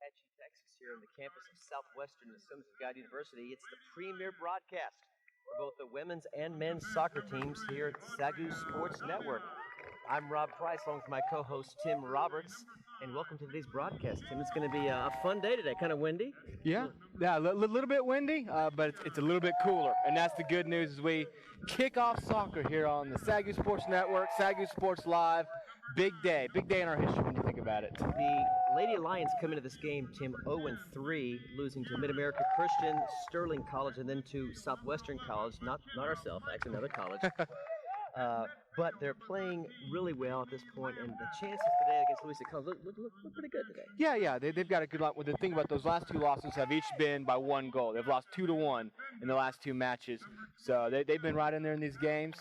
Apache, Texas, here on the campus of Southwestern Assumption God University. It's the premier broadcast for both the women's and men's soccer teams here at SAGU Sports Network. I'm Rob Price, along with my co-host Tim Roberts, and welcome to today's broadcast. Tim, it's going to be a fun day today, kind of windy. Yeah, a little bit windy, but it's a little bit cooler, and that's the good news as we kick off soccer here on the SAGU Sports Network, SAGU Sports Live. Big day in our history when you think about it. The Lady Lions come into this game, Tim, 0-3, losing to Mid-America Christian, Sterling College, and then to Southwestern College, not ourselves, actually another college. But they're playing really well at this point, and the chances today against Louisiana College look pretty good today. Yeah, they've got a good lot. Well, the thing about those last two losses have each been by one goal. They've lost 2-1 in the last two matches, so they've been right in there in these games.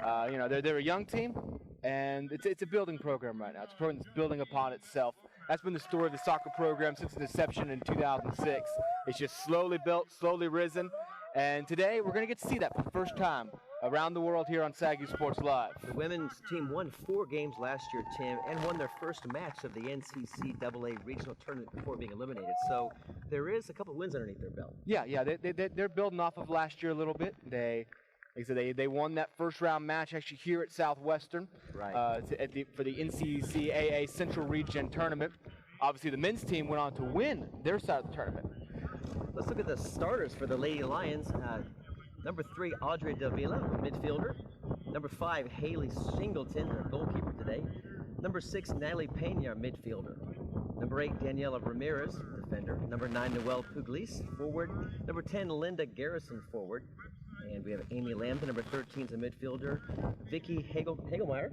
They're a young team, and it's a building program right now. It's a program that's building upon itself. That's been the story of the soccer program since its inception in 2006. It's just slowly built, slowly risen, and today we're going to get to see that for the first time around the world here on SAGU Sports Live. The women's team won 4 games last year, Tim, and won their first match of the NCCAA regional tournament before being eliminated. So there is a couple of wins underneath their belt. Yeah, they're building off of last year a little bit. They won that first round match actually here at Southwestern, right? For the NCCAA Central Region tournament. Obviously, the men's team went on to win their side of the tournament. Let's look at the starters for the Lady Lions. Number 3, Audrey Davila, midfielder. Number 5, Haley Singleton, our goalkeeper today. Number 6, Natalie Pena, midfielder. Number 8, Daniela Ramirez, defender. Number 9, Noelle Pugliese, forward. Number 10, Linda Garrison, forward. And we have Amy Lambton, number 13, is a midfielder. Vicky Hagelmeyer,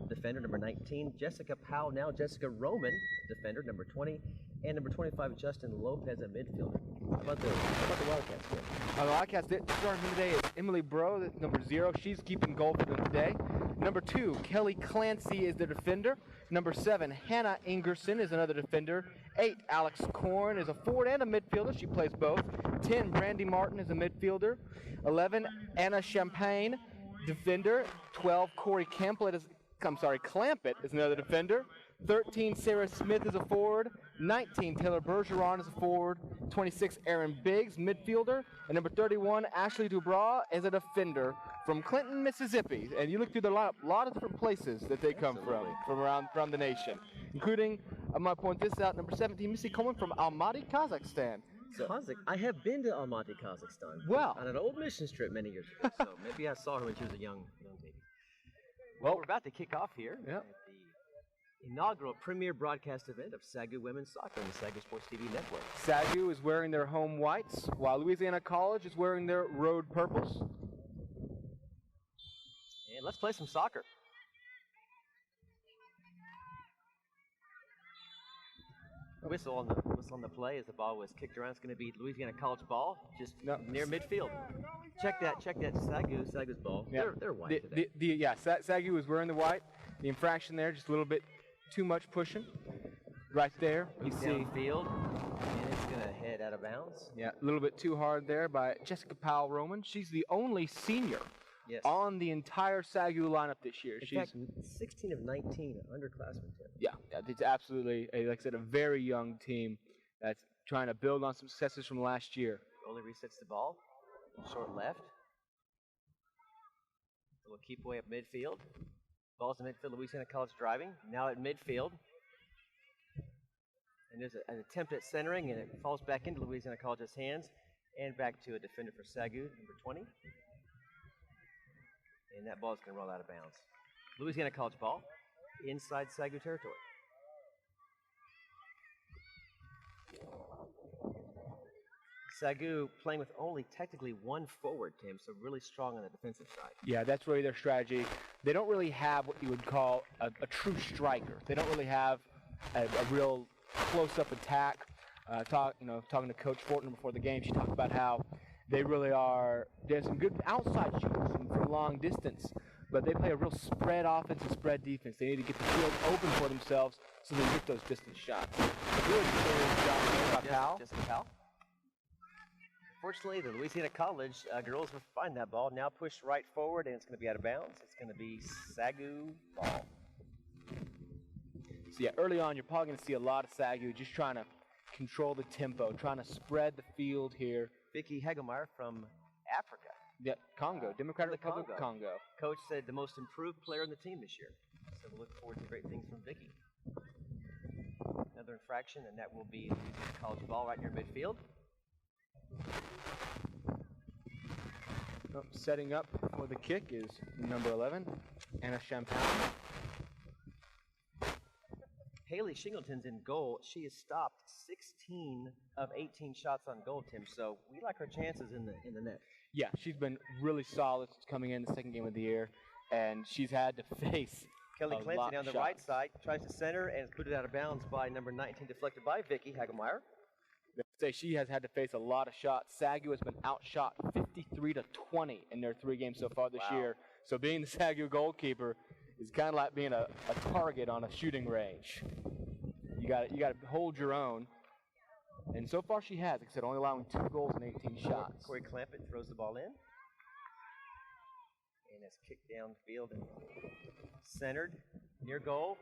defender, number 19. Jessica Powell, now Jessica Roman, defender, number 20. And number 25, Justin Lopez, a midfielder. How about the Wildcats? The Wildcats, starting today is Emily Bro, number 0. She's keeping goal for them today. Number 2, Kelly Clancy is the defender. Number 7, Hannah Ingerson is another defender. 8, Alex Korn is a forward and a midfielder. She plays both. 10, Brandy Martin is a midfielder. 11, Anna Champagne, defender. 12, Corey Clampett is another defender. 13, Sarah Smith is a forward. 19, Taylor Bergeron is a forward. 26, Aaron Biggs, midfielder. And number 31, Ashley Dubois is a defender from Clinton, Mississippi. And you look through the lineup, a lot of different places that they come from around the nation, including, I might point this out, number 17, Missy Coleman from Almaty, Kazakhstan. I have been to Almaty, Kazakhstan. Well, on an old mission trip many years ago. So maybe I saw her when she was a young baby. Well, we're about to kick off here at the inaugural premier broadcast event of SAGU Women's Soccer on the SAGU Sports TV Network. SAGU is wearing their home whites, while Louisiana College is wearing their road purples. And let's play some soccer. Whistle on the play as the ball was kicked around. It's going to be Louisiana College ball, just near midfield. Check that. SAGU's ball. Yeah. They're white today. SAGU is wearing the white. The infraction there, just a little bit too much pushing. Right there, you see downfield, and it's going to head out of bounds. Yeah, a little bit too hard there by Jessica Powell Roman. She's the only senior on the entire SAGU lineup this year. She's 16 of 19 underclassmen. Yeah, it's absolutely, like I said, a very young team that's trying to build on some successes from last year. Goalie resets the ball, short left. We'll keep away up midfield. Ball's in midfield, Louisiana College driving. Now at midfield. And there's an attempt at centering, and it falls back into Louisiana College's hands. And back to a defender for SAGU, number 20. And that ball's going to roll out of bounds. Louisiana College ball inside SAGU territory. SAGU playing with only technically one forward, Tim, so really strong on the defensive side. Yeah, that's really their strategy. They don't really have what you would call a true striker. They don't really have a real close-up attack. Talking to Coach Fortner before the game, she talked about how they really are. There's some good outside shooters from long distance, but they play a real spread offense and spread defense. They need to get the field open for themselves so they get those distance shots. Really good job Jessica Powell. Fortunately, the Louisiana College girls will find that ball. Now pushed right forward, and it's going to be out of bounds. It's going to be SAGU ball. So yeah, early on, you're probably going to see a lot of SAGU just trying to control the tempo, trying to spread the field here. Vicky Hegemeyer from Africa. Yeah, Congo, Democratic Republic of Congo. Coach said the most improved player on the team this year. So we'll look forward to great things from Vicky. Another infraction, and that will be Louisiana College ball right near midfield. Oh, setting up for the kick is number 11, Anna Champagne. Haley Shingleton's in goal. She has stopped 16 of 18 shots on goal, Tim. So we like her chances in the net. Yeah, she's been really solid coming in the second game of the year, and she's had to face Kelly a Clancy lot down of the right shots. side, tries to center and is put it out of bounds by number 19, deflected by Vicky Hagemeyer. Say she has had to face a lot of shots. SAGU has been outshot 53-20 in their 3 games so far this year. So being the SAGU goalkeeper is kind of like being a target on a shooting range. You got to hold your own. And so far she has, like I said, only allowing 2 goals and 18 shots. Corey Clampett throws the ball in. And it's kicked downfield and centered near goal.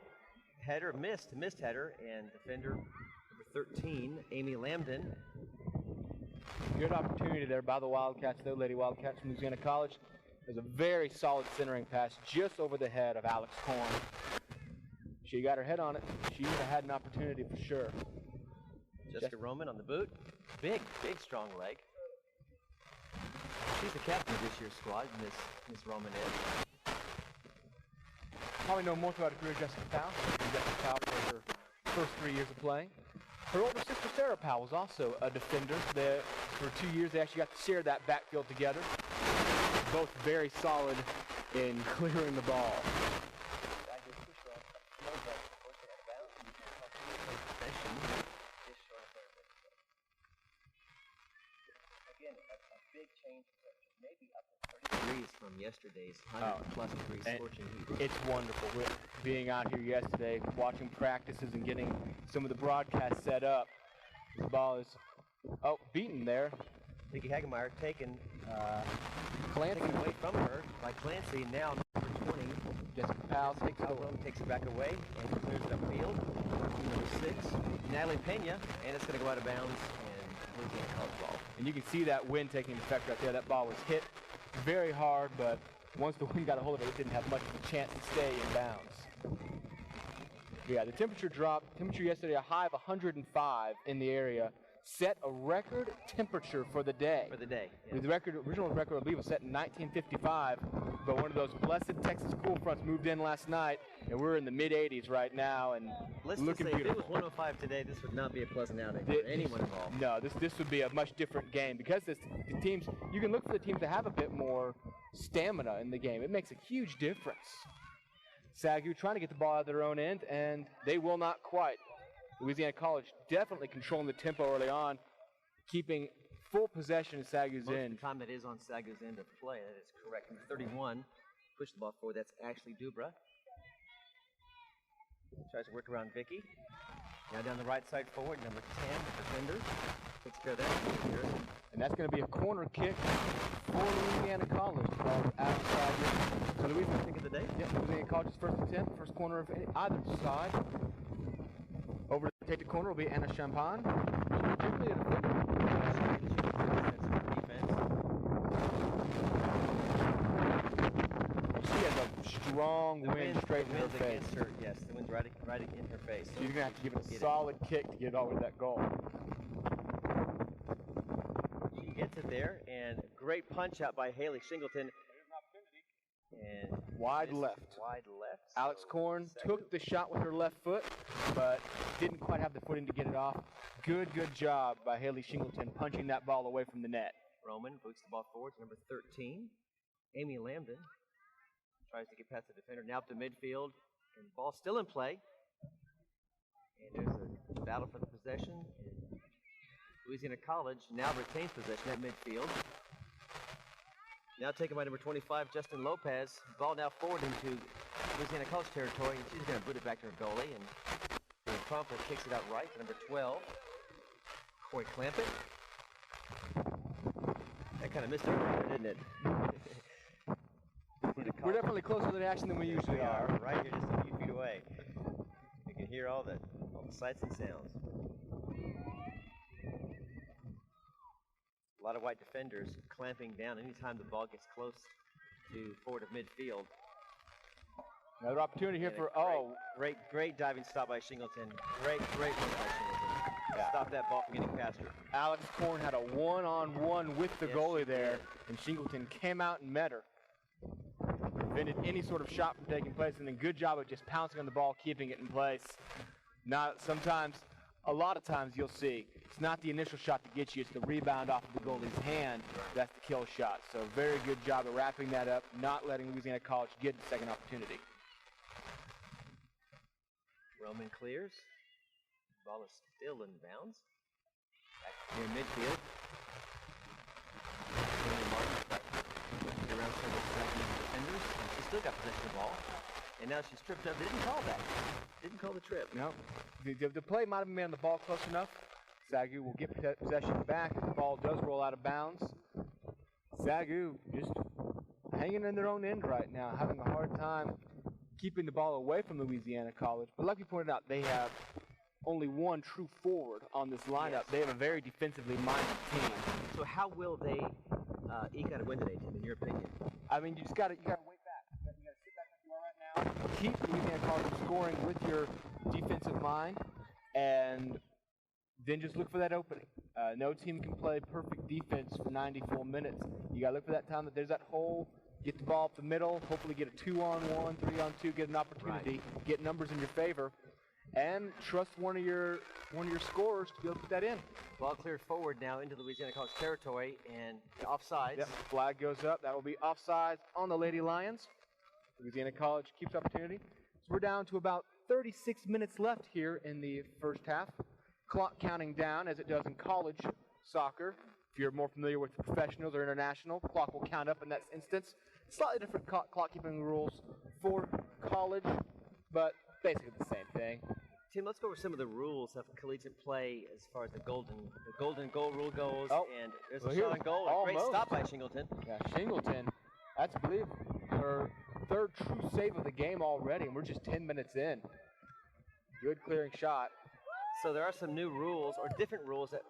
Header missed header, and defender number 13, Amy Lambden. Good opportunity there by the Wildcats, though, Lady Wildcats from Louisiana College. There's a very solid centering pass just over the head of Alex Korn. She got her head on it. She would have had an opportunity for sure. Jessica Roman on the boot. Big, strong leg. She's the captain of this year's squad, Miss Roman is. Probably know more about her career, Jessica Powell. Jessica Powell for her first 3 years of playing. Her older sister, Sarah Powell, was also a defender. For 2 years, they actually got to share that backfield together. Both very solid in clearing the ball. Again, a big change, maybe up to 30 degrees from yesterday's 100+ degree scorching heat. It's wonderful. We're being out here yesterday, watching practices and getting some of the broadcasts set up. The ball is beaten there. Vicky Hagemeyer taken Clancy away from her by Clancy. Now number 20, Jessica Powell takes it back away and clears it upfield. Number 6, Natalie Pena, and it's going to go out of bounds and Louisiana College ball. And you can see that wind taking effect right there. That ball was hit very hard, but once the wind got a hold of it, it didn't have much of a chance to stay in bounds. Yeah, the temperature dropped. Temperature yesterday, a high of 105 in the area. Set a record temperature for the day. Yeah. The original record, I believe, was set in 1955, but one of those blessed Texas cool fronts moved in last night, and we're in the mid-80s right now, and looking beautiful. If it was 105 today, this would not be a pleasant outing for anyone involved. No, this would be a much different game because the teams, you can look for the teams that have a bit more stamina in the game. It makes a huge difference. SAGU trying to get the ball out of their own end, and they will not quite. Louisiana College definitely controlling the tempo early on, keeping full possession of SAGU's end. Most of the time that is on SAGU's end of play. That is correct. Number 31, push the ball forward. That's Ashley Dubra. Tries to work around Vicky. Now down the right side forward, number 10, defender. Takes care of that. And that's going to be a corner kick for Louisiana College. Outside. So Louisiana kick of the day? Yep, Louisiana College's first attempt, first corner of either side. Over to take the corner will be Anna Champagne. Generally a defender. She has a strong wind straight in her face. Yes, the wind's right in her face. She's going to have to give it a solid kick to get over that goal. She gets it there, and great punch out by Haley Shingleton. And wide left. Alex Korn took the shot with her left foot, but didn't quite have the footing to get it off. Good job by Haley Shingleton punching that ball away from the net. Roman boots the ball forward to number 13. Amy Lambden tries to get past the defender. Now up to midfield, and the ball still in play. And there's a battle for the possession. And Louisiana College now retains possession at midfield. Now taken by number 25, Justin Lopez. Ball now forward into Louisiana College territory, and she's going to boot it back to her goalie. And Crumpler kicks it out right to number 12, Corey Clampett. That kind of missed it right there, didn't it? We're definitely closer to the action than we usually are. Right here, just a few feet away. You can hear all the sights and sounds. A lot of white defenders clamping down anytime the ball gets close to forward of midfield. Another opportunity here for, great diving stop by Shingleton. Great move by Shingleton. Yeah. Stop that ball from getting past her. Alex Korn had a one-on-one with the goalie there, and Shingleton came out and met her. Prevented any sort of shot from taking place, and then good job of just pouncing on the ball, keeping it in place. A lot of times you'll see, it's not the initial shot that gets you, it's the rebound off of the goalie's hand. That's the kill shot. So very good job of wrapping that up, not letting Louisiana College get the second opportunity. Roman clears. Ball is still in bounds. Back near midfield. Around several defenders. She's still got possession of the ball. And now she's tripped up. They didn't call that. Didn't call the trip. No. The play might have been on the ball close enough. SAGU will get possession back if the ball does roll out of bounds. SAGU just hanging in their own end right now, having a hard time keeping the ball away from Louisiana College. But like you pointed out, they have only one true forward on this lineup. Yes. They have a very defensively minded team. So how will they eke out a win today, Tim, in your opinion? I mean, you gotta wait back. You gotta sit back like you are right now. Keep Louisiana College scoring with your defensive mind, and then just look for that opening. No team can play perfect defense for 90 full minutes. You gotta look for that time that there's that hole. Get the ball up the middle, hopefully get a 2-on-1, 3-on-2, get an opportunity, get numbers in your favor, and trust one of your scorers to be able to put that in. Ball cleared forward now into Louisiana College territory, and offsides. Yep, flag goes up. That will be offsides on the Lady Lions. Louisiana College keeps opportunity. So we're down to about 36 minutes left here in the first half. Clock counting down as it does in college soccer. If you're more familiar with professionals or international, the clock will count up in that instance. Slightly different clock keeping rules for college, but basically the same thing. Tim, let's go over some of the rules of collegiate play as far as the golden goal rule goes. And there's a shot on goal. A great stop by Shingleton. Yeah, Shingleton. That's, I believe, her third true save of the game already, and we're just 10 minutes in. Good clearing shot. So there are some new rules, or different rules that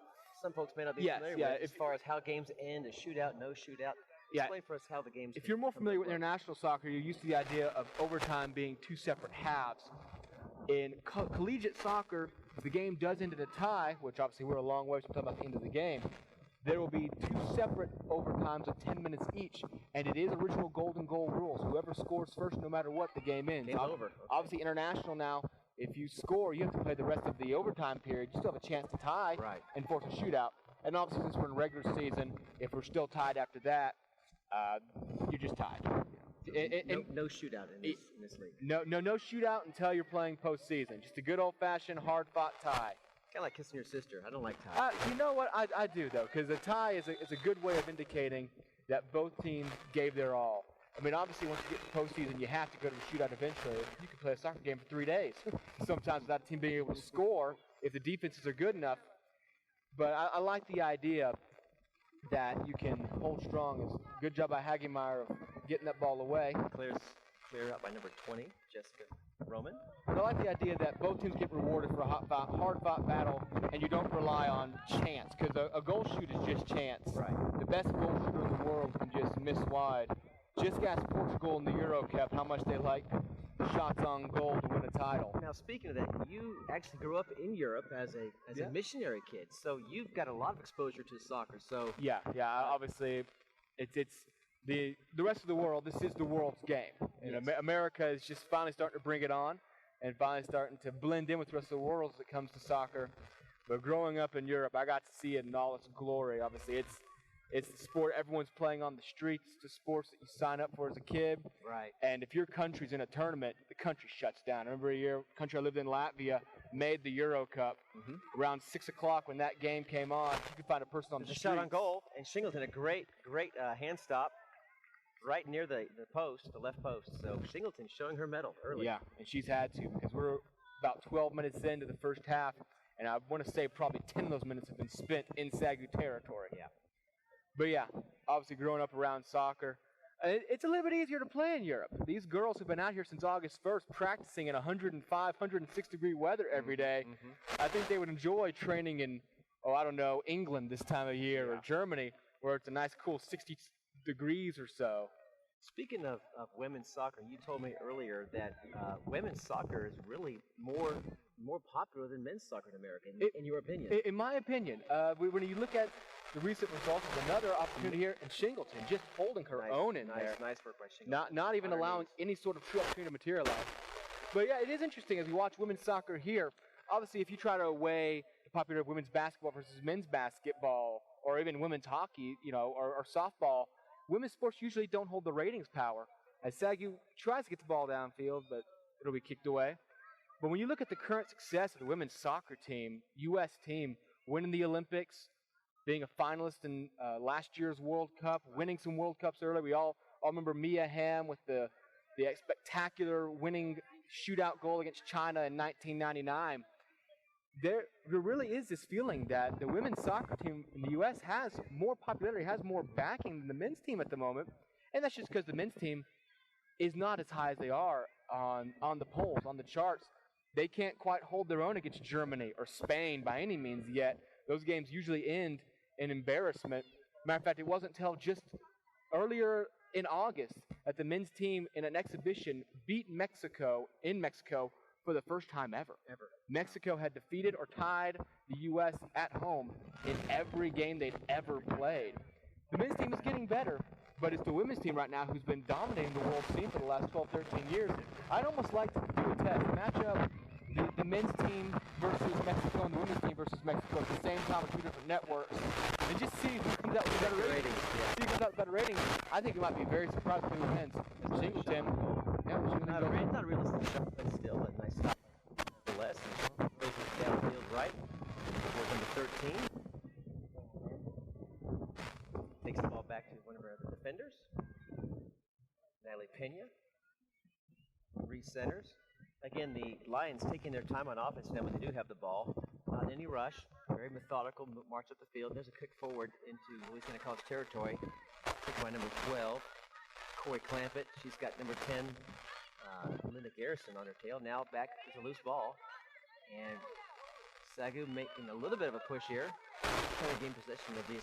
some folks may not be familiar with, as far as how games end, a shootout, no shootout. Explain for us how the games. If you're more familiar with international soccer, you're used to the idea of overtime being two separate halves. In collegiate soccer, if the game does end in a tie, which obviously we're a long way from talking about the end of the game, there will be two separate overtimes of 10 minutes each, and it is original golden goal rules. Whoever scores first, no matter what, the game ends. Game over. Obviously, international now, if you score, you have to play the rest of the overtime period. You still have a chance to tie and force a shootout. And obviously, since we're in regular season, if we're still tied after that, you're just tied. No shootout in this league. No shootout until you're playing postseason. Just a good old-fashioned, hard-fought tie. Kind of like kissing your sister. I don't like ties. You know what? I do, though, because a tie is a good way of indicating that both teams gave their all. I mean, obviously, once you get to postseason, you have to go to the shootout eventually. You can play a soccer game for 3 days, sometimes without a team being able to score if the defenses are good enough. But I like the idea that you can hold strong. It's a good job by Hagemeyer of getting that ball away. Clear out by number 20, Jessica Roman. But I like the idea that both teams get rewarded for a hard-fought battle, and you don't rely on chance, because a goal shoot is just chance. Right. The best goal shooter in the world can just miss wide. Just ask Portugal in the Euro Cup how much they like shots on goal to win a title. Now, speaking of that, you actually grew up in Europe as a missionary kid, so you've got a lot of exposure to soccer. So yeah, obviously, it's the rest of the world. This is the world's game, and America is just finally starting to bring it on, and finally starting to blend in with the rest of the world as it comes to soccer. But growing up in Europe, I got to see it in all its glory. Obviously, it's the sport everyone's playing on the streets. It's the sports that you sign up for as a kid. Right. And if your country's in a tournament, the country shuts down. I remember a year, the country I lived in, Latvia, made the Euro Cup. Around 6 o'clock when that game came on, you could find a person on the street. A shot on goal, and Shingleton, a great hand stop right near the post, the left post. So Shingleton showing her mettle early. Yeah, and she's had to, because we're about 12 minutes into the first half, and I want to say probably 10 of those minutes have been spent in SAGU territory. Yeah. But yeah, obviously growing up around soccer, It's a little bit easier to play in Europe. These girls have been out here since August 1st practicing in 105, 106-degree weather every day. I think they would enjoy training in, I don't know, England this time of year or Germany, where it's a nice cool 60 degrees or so. Speaking of women's soccer, you told me earlier that women's soccer is really more popular than men's soccer in America, in your opinion. In my opinion, when you look at the recent results, another opportunity here in Shingleton, just holding her own in there. Nice work by Shingleton. Not even allowing any sort of true opportunity to materialize. But yeah, it is interesting as we watch women's soccer here. Obviously, if you try to weigh the popularity of women's basketball versus men's basketball, or even women's hockey, or softball, women's sports usually don't hold the ratings power. As SAGU tries to get the ball downfield, but it'll be kicked away. But when you look at the current success of the women's soccer team, U.S. team, winning the Olympics, being a finalist in last year's World Cup, winning some World Cups earlier. We all remember Mia Hamm with the spectacular winning shootout goal against China in 1999. There really is this feeling that the women's soccer team in the U.S. has more popularity, has more backing than the men's team at the moment. And that's just because the men's team is not as high as they are on the polls, on the charts. They can't quite hold their own against Germany or Spain by any means yet. Those games usually end in embarrassment. Matter of fact, it wasn't until just earlier in August that the men's team in an exhibition beat Mexico in Mexico for the first time ever. Mexico had defeated or tied the U.S. at home in every game they'd ever played. The men's team is getting better, but it's the women's team right now who's been dominating the world scene for the last 12, 13 years. I'd almost like to do a test, match up the men's team versus Mexico and the women's team versus Mexico at the same time on two different networks, and just see who comes out with better ratings. See who comes out with better ratings. I think it might be very surprising who wins. Shingleton. Yeah, not a realistic shot, but still a nice stop. Nonetheless, goes downfield right. Towards number 13. Takes the ball back to one of our defenders. Natalie Pena. Recenters. Again, the Lions taking their time on offense now when they do have the ball. Not any rush. Very methodical march up the field. There's a kick forward into Louisiana College territory. Taken by number 12, Corey Clampett. She's got number 10, Linda Garrison on her tail. Now back to a loose ball. And SAGU making a little bit of a push here. Trying to gain possession of these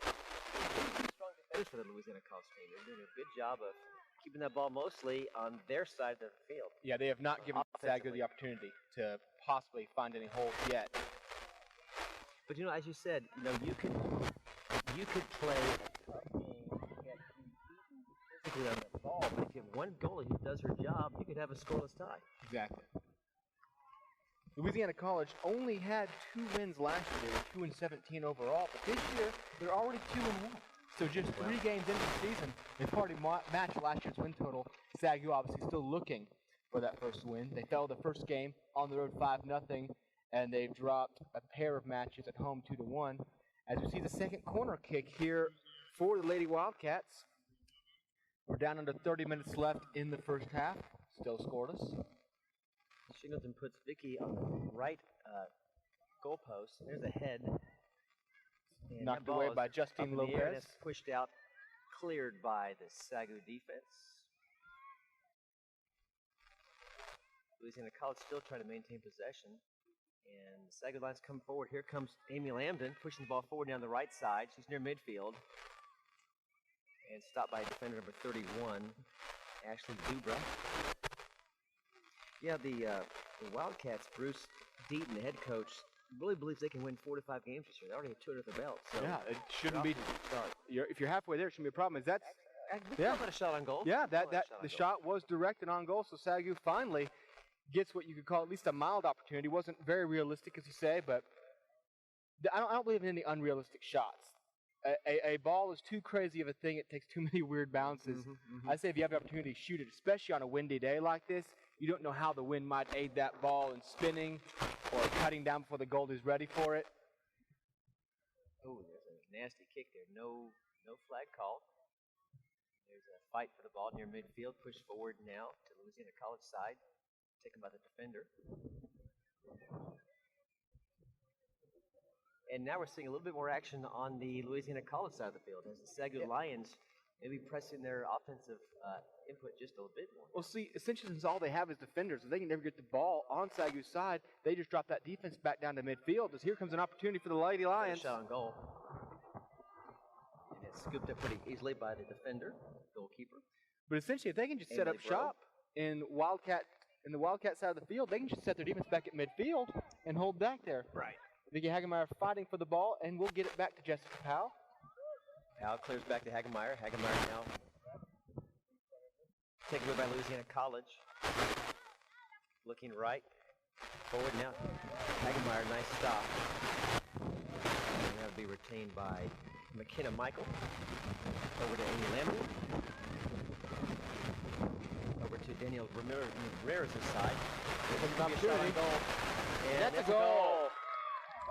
strong defenders for the Louisiana College team. They're doing a good job of keeping that ball mostly on their side of the field. Yeah, they have not given SAGU the opportunity to possibly find any holes yet. But as you said, you could play and get beaten physically on the ball, but if you have one goalie who does her job, you could have a scoreless tie. Exactly. Louisiana College only had 2 wins last year. They were 2-17 overall, but this year they're already 2-1. So just 3 games into the season, they've already matched last year's win total. SAGU obviously still looking for that first win. They fell the first game on the road 5-0, and they've dropped a pair of matches at home 2-1. As we see the second corner kick here for the Lady Wildcats. We're down under 30 minutes left in the first half. Still scoreless. Shingleton puts Vicky on the right goalpost. There's a head. And knocked away by Justine Lopez. Pushed out, cleared by the SAGU defense. Louisiana College still trying to maintain possession. And the SAGU Lions come forward. Here comes Amy Lambden, pushing the ball forward down the right side. She's near midfield. And stopped by defender number 31, Ashley Dubra. Yeah, the Wildcats, Bruce Deaton, the head coach, really believes they can win 4 to 5 games this year. They already have 2 under their belt. So yeah, it shouldn't be. If you're halfway there, it shouldn't be a problem. We still got a shot on goal. Yeah, the shot was directed on goal, so SAGU finally gets what you could call at least a mild opportunity. Wasn't very realistic, as you say, but I don't believe in any unrealistic shots. A ball is too crazy of a thing. It takes too many weird bounces. I say if you have the opportunity to shoot it, especially on a windy day like this, you don't know how the wind might aid that ball in spinning or cutting down before the goalie is ready for it. Oh, there's a nasty kick there. No flag call. There's a fight for the ball near midfield. Pushed forward now to the Louisiana College side. Taken by the defender. And now we're seeing a little bit more action on the Louisiana College side of the field as the SAGU Lions maybe pressing their offensive input just a little bit more. Well, see, essentially since all they have is defenders, if they can never get the ball on SAGU's side, they just drop that defense back down to midfield. As here comes an opportunity for the Lady Lions. Shot on goal. And it's scooped up pretty easily by the defender, goalkeeper. But essentially, if they can just set up shop in the Wildcat side of the field, they can just set their defense back at midfield and hold back there. Right. Vicky Hagemeyer fighting for the ball, and we'll get it back to Jessica Powell. Powell clears back to Hagemeyer. Hagemeyer now taken away by Louisiana College. Looking right, forward now. Hagemeyer, nice stop. And that'll be retained by McKenna Michael. Over to Amy Lambert. Over to Danielle Ramirez's side. Shot on goal. And that's a goal.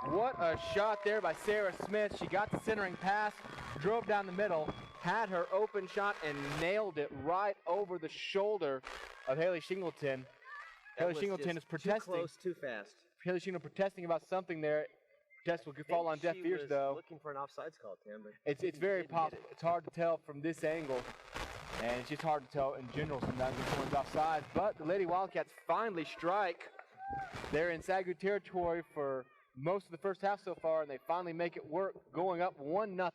What a shot there by Sarah Smith. She got the centering pass, drove down the middle, had her open shot, and nailed it right over the shoulder of Haley Shingleton. Haley Shingleton is protesting. Too close, too fast. Haley Shingleton protesting about something there. Protest will fall on deaf ears, though. Looking for an offsides call, Tim. But it's very possible. It's hard to tell from this angle, and it's just hard to tell in general sometimes if someone's offside. But the Lady Wildcats finally strike. They're in SAGU territory for most of the first half so far, and they finally make it work, going up 1-0.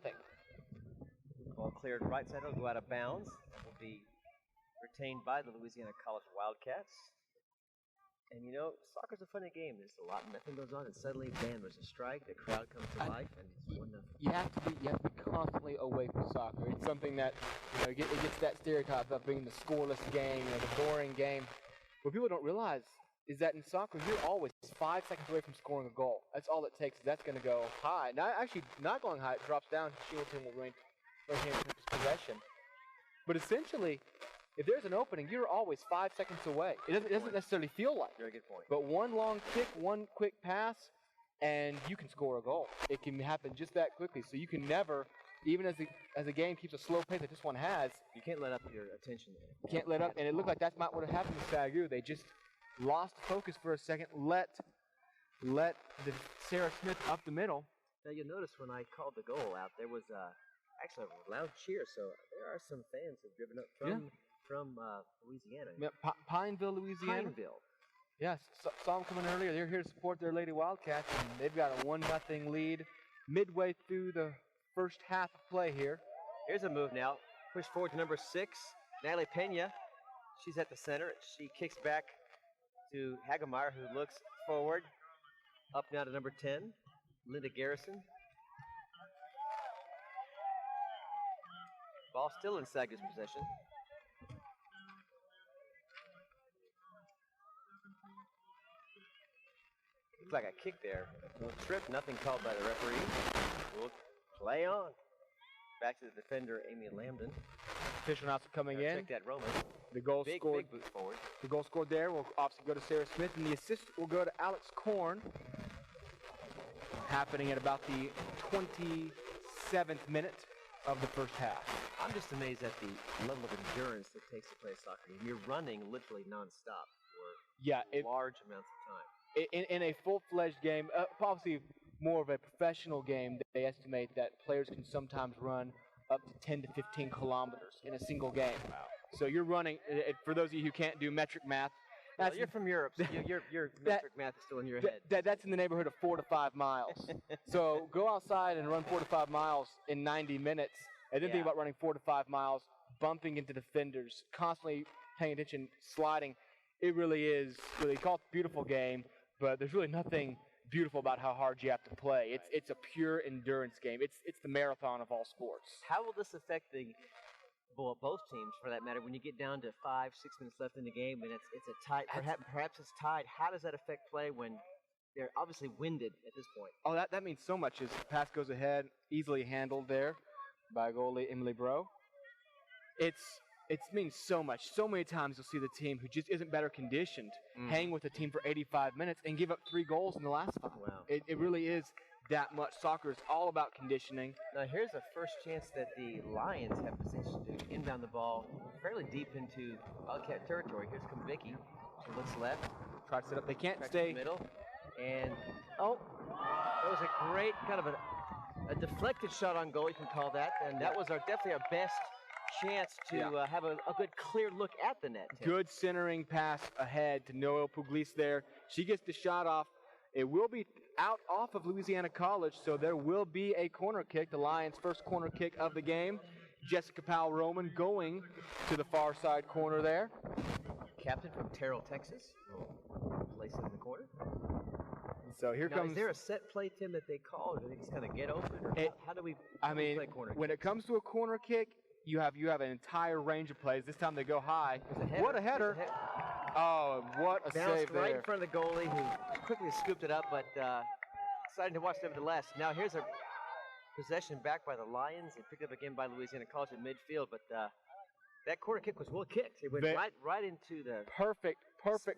Ball cleared right side. It'll go out of bounds. It will be retained by the Louisiana College Wildcats. And you know, soccer's a funny game. There's a lot, nothing goes on, and suddenly, bam, there's a strike. The crowd comes to life, and it's 1-0. You have to be constantly awake with soccer. It's something that it gets that stereotype of being the scoreless game, the boring game. What people don't realize is that in soccer, you're always 5 seconds away from scoring a goal. That's all it takes. That's going to go high. Now, actually, not going high. It drops down. Shingleton will retain possession. But essentially, if there's an opening, you're always 5 seconds away. It doesn't necessarily feel like it. Very good point. But one long kick, one quick pass, and you can score a goal. It can happen just that quickly. So you can never, even as the game keeps a slow pace that this one has, you can't let up your attention there. You can't let up. And it looked like that's not what happened to SAGU. They just lost focus for a second, let the Sarah Smith up the middle. Now you'll notice when I called the goal out, there was actually a loud cheer. So there are some fans who've driven up from Louisiana. Yeah, Pineville, Louisiana. Pineville. Yes, saw them coming earlier. They're here to support their Lady Wildcats, and they've got a 1-0 lead midway through the first half of play here. Here's a move now. Push forward to number 6, Natalie Pena. She's at the center. She kicks back to Hagemeyer, who looks forward. Up now to number 10, Linda Garrison. Ball still in SAGU's possession. Looks like a kick there. No trip, nothing called by the referee. We'll play on. Back to the defender, Amy Lambden. Official announcer coming in. Check that Roman. The goal scored. Big boot forward. The goal scored there will obviously go to Sarah Smith, and the assist will go to Alex Korn. Happening at about the 27th minute of the first half. I'm just amazed at the level of endurance that takes to play a soccer game. You're running literally nonstop for large amounts of time. In a full-fledged game, obviously more of a professional game, they estimate that players can sometimes run up to 10 to 15 kilometers in a single game. Wow. So you're running, for those of you who can't do metric math. Well, you're from Europe, so your metric math is still in your head. That's in the neighborhood of 4 to 5 miles. So go outside and run 4 to 5 miles in 90 minutes, and then think about running 4 to 5 miles, bumping into defenders, constantly paying attention, sliding. It really is, they call it a beautiful game, but there's really nothing beautiful about how hard you have to play. It's a pure endurance game. It's the marathon of all sports. How will this affect both teams, for that matter, when you get down to 5-6 minutes left in the game and it's a tie? Perhaps it's tied. How does that affect play when they're obviously winded at this point? Oh, that means so much. As the pass goes ahead, easily handled there by goalie Emily Bro. It means so much. So many times you'll see the team who just isn't better conditioned hang with the team for 85 minutes and give up 3 goals in the last 5. Wow. It really is that much. Soccer is all about conditioning. Now here's a first chance that the Lions have possession to inbound the ball fairly deep into Wildcat territory. Here's Vicky. She looks left. Try to set up. They can't stay in the middle. And that was a great kind of a deflected shot on goal, you can call that. And that was definitely our best chance to have a good, clear look at the net. Tim. Good centering pass ahead to Noelle Pugliese there. She gets the shot off. It will be out off of Louisiana College, so there will be a corner kick, the Lions' first corner kick of the game. Jessica Powell-Roman going to the far side corner there. Captain from Terrell, Texas. We'll place it in the corner. So here comes. Is there a set play, Tim, that they call, or do they just kind of get open? Or how do we play corner when kicks? It comes to a corner kick, you have an entire range of plays. This time they go high. What a header! Oh, what a Bounced save right there. in front of the goalie, who quickly scooped it up, but exciting to watch nevertheless. Now here's a possession back by the Lions and picked up again by Louisiana College at midfield, but that corner kick was well kicked. It went right into the perfect